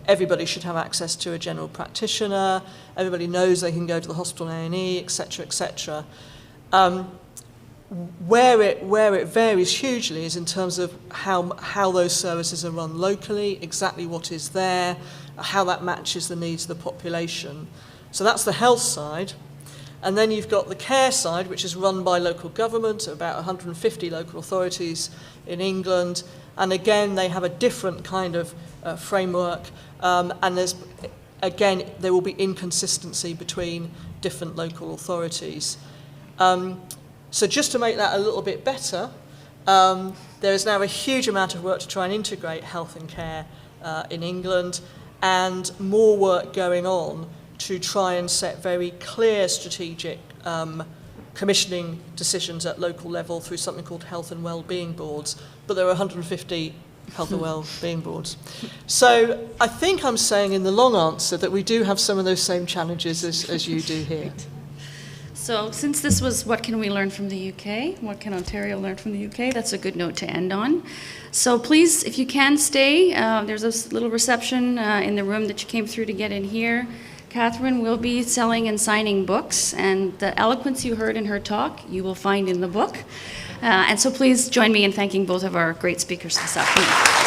everybody should have access to a general practitioner, everybody knows they can go to the hospital A&E, etc., etc. Where it varies hugely is in terms of how those services are run locally, exactly what is there, how that matches the needs of the population. So that's the health side. And then you've got the care side, which is run by local government, about 150 local authorities in England. And again, they have a different kind of framework. And there will be inconsistency between different local authorities. So just to make that a little bit better, there is now a huge amount of work to try and integrate health and care in England, and more work going on to try and set very clear strategic commissioning decisions at local level through something called health and wellbeing boards. But there are 150 health and wellbeing boards. So I think I'm saying in the long answer that we do have some of those same challenges as you do here. So since this was what can we learn from the UK, what can Ontario learn from the UK, that's a good note to end on. So please, if you can stay, there's a little reception in the room that you came through to get in here. Katherine will be selling and signing books, and the eloquence you heard in her talk, you will find in the book. And so please join me in thanking both of our great speakers this afternoon.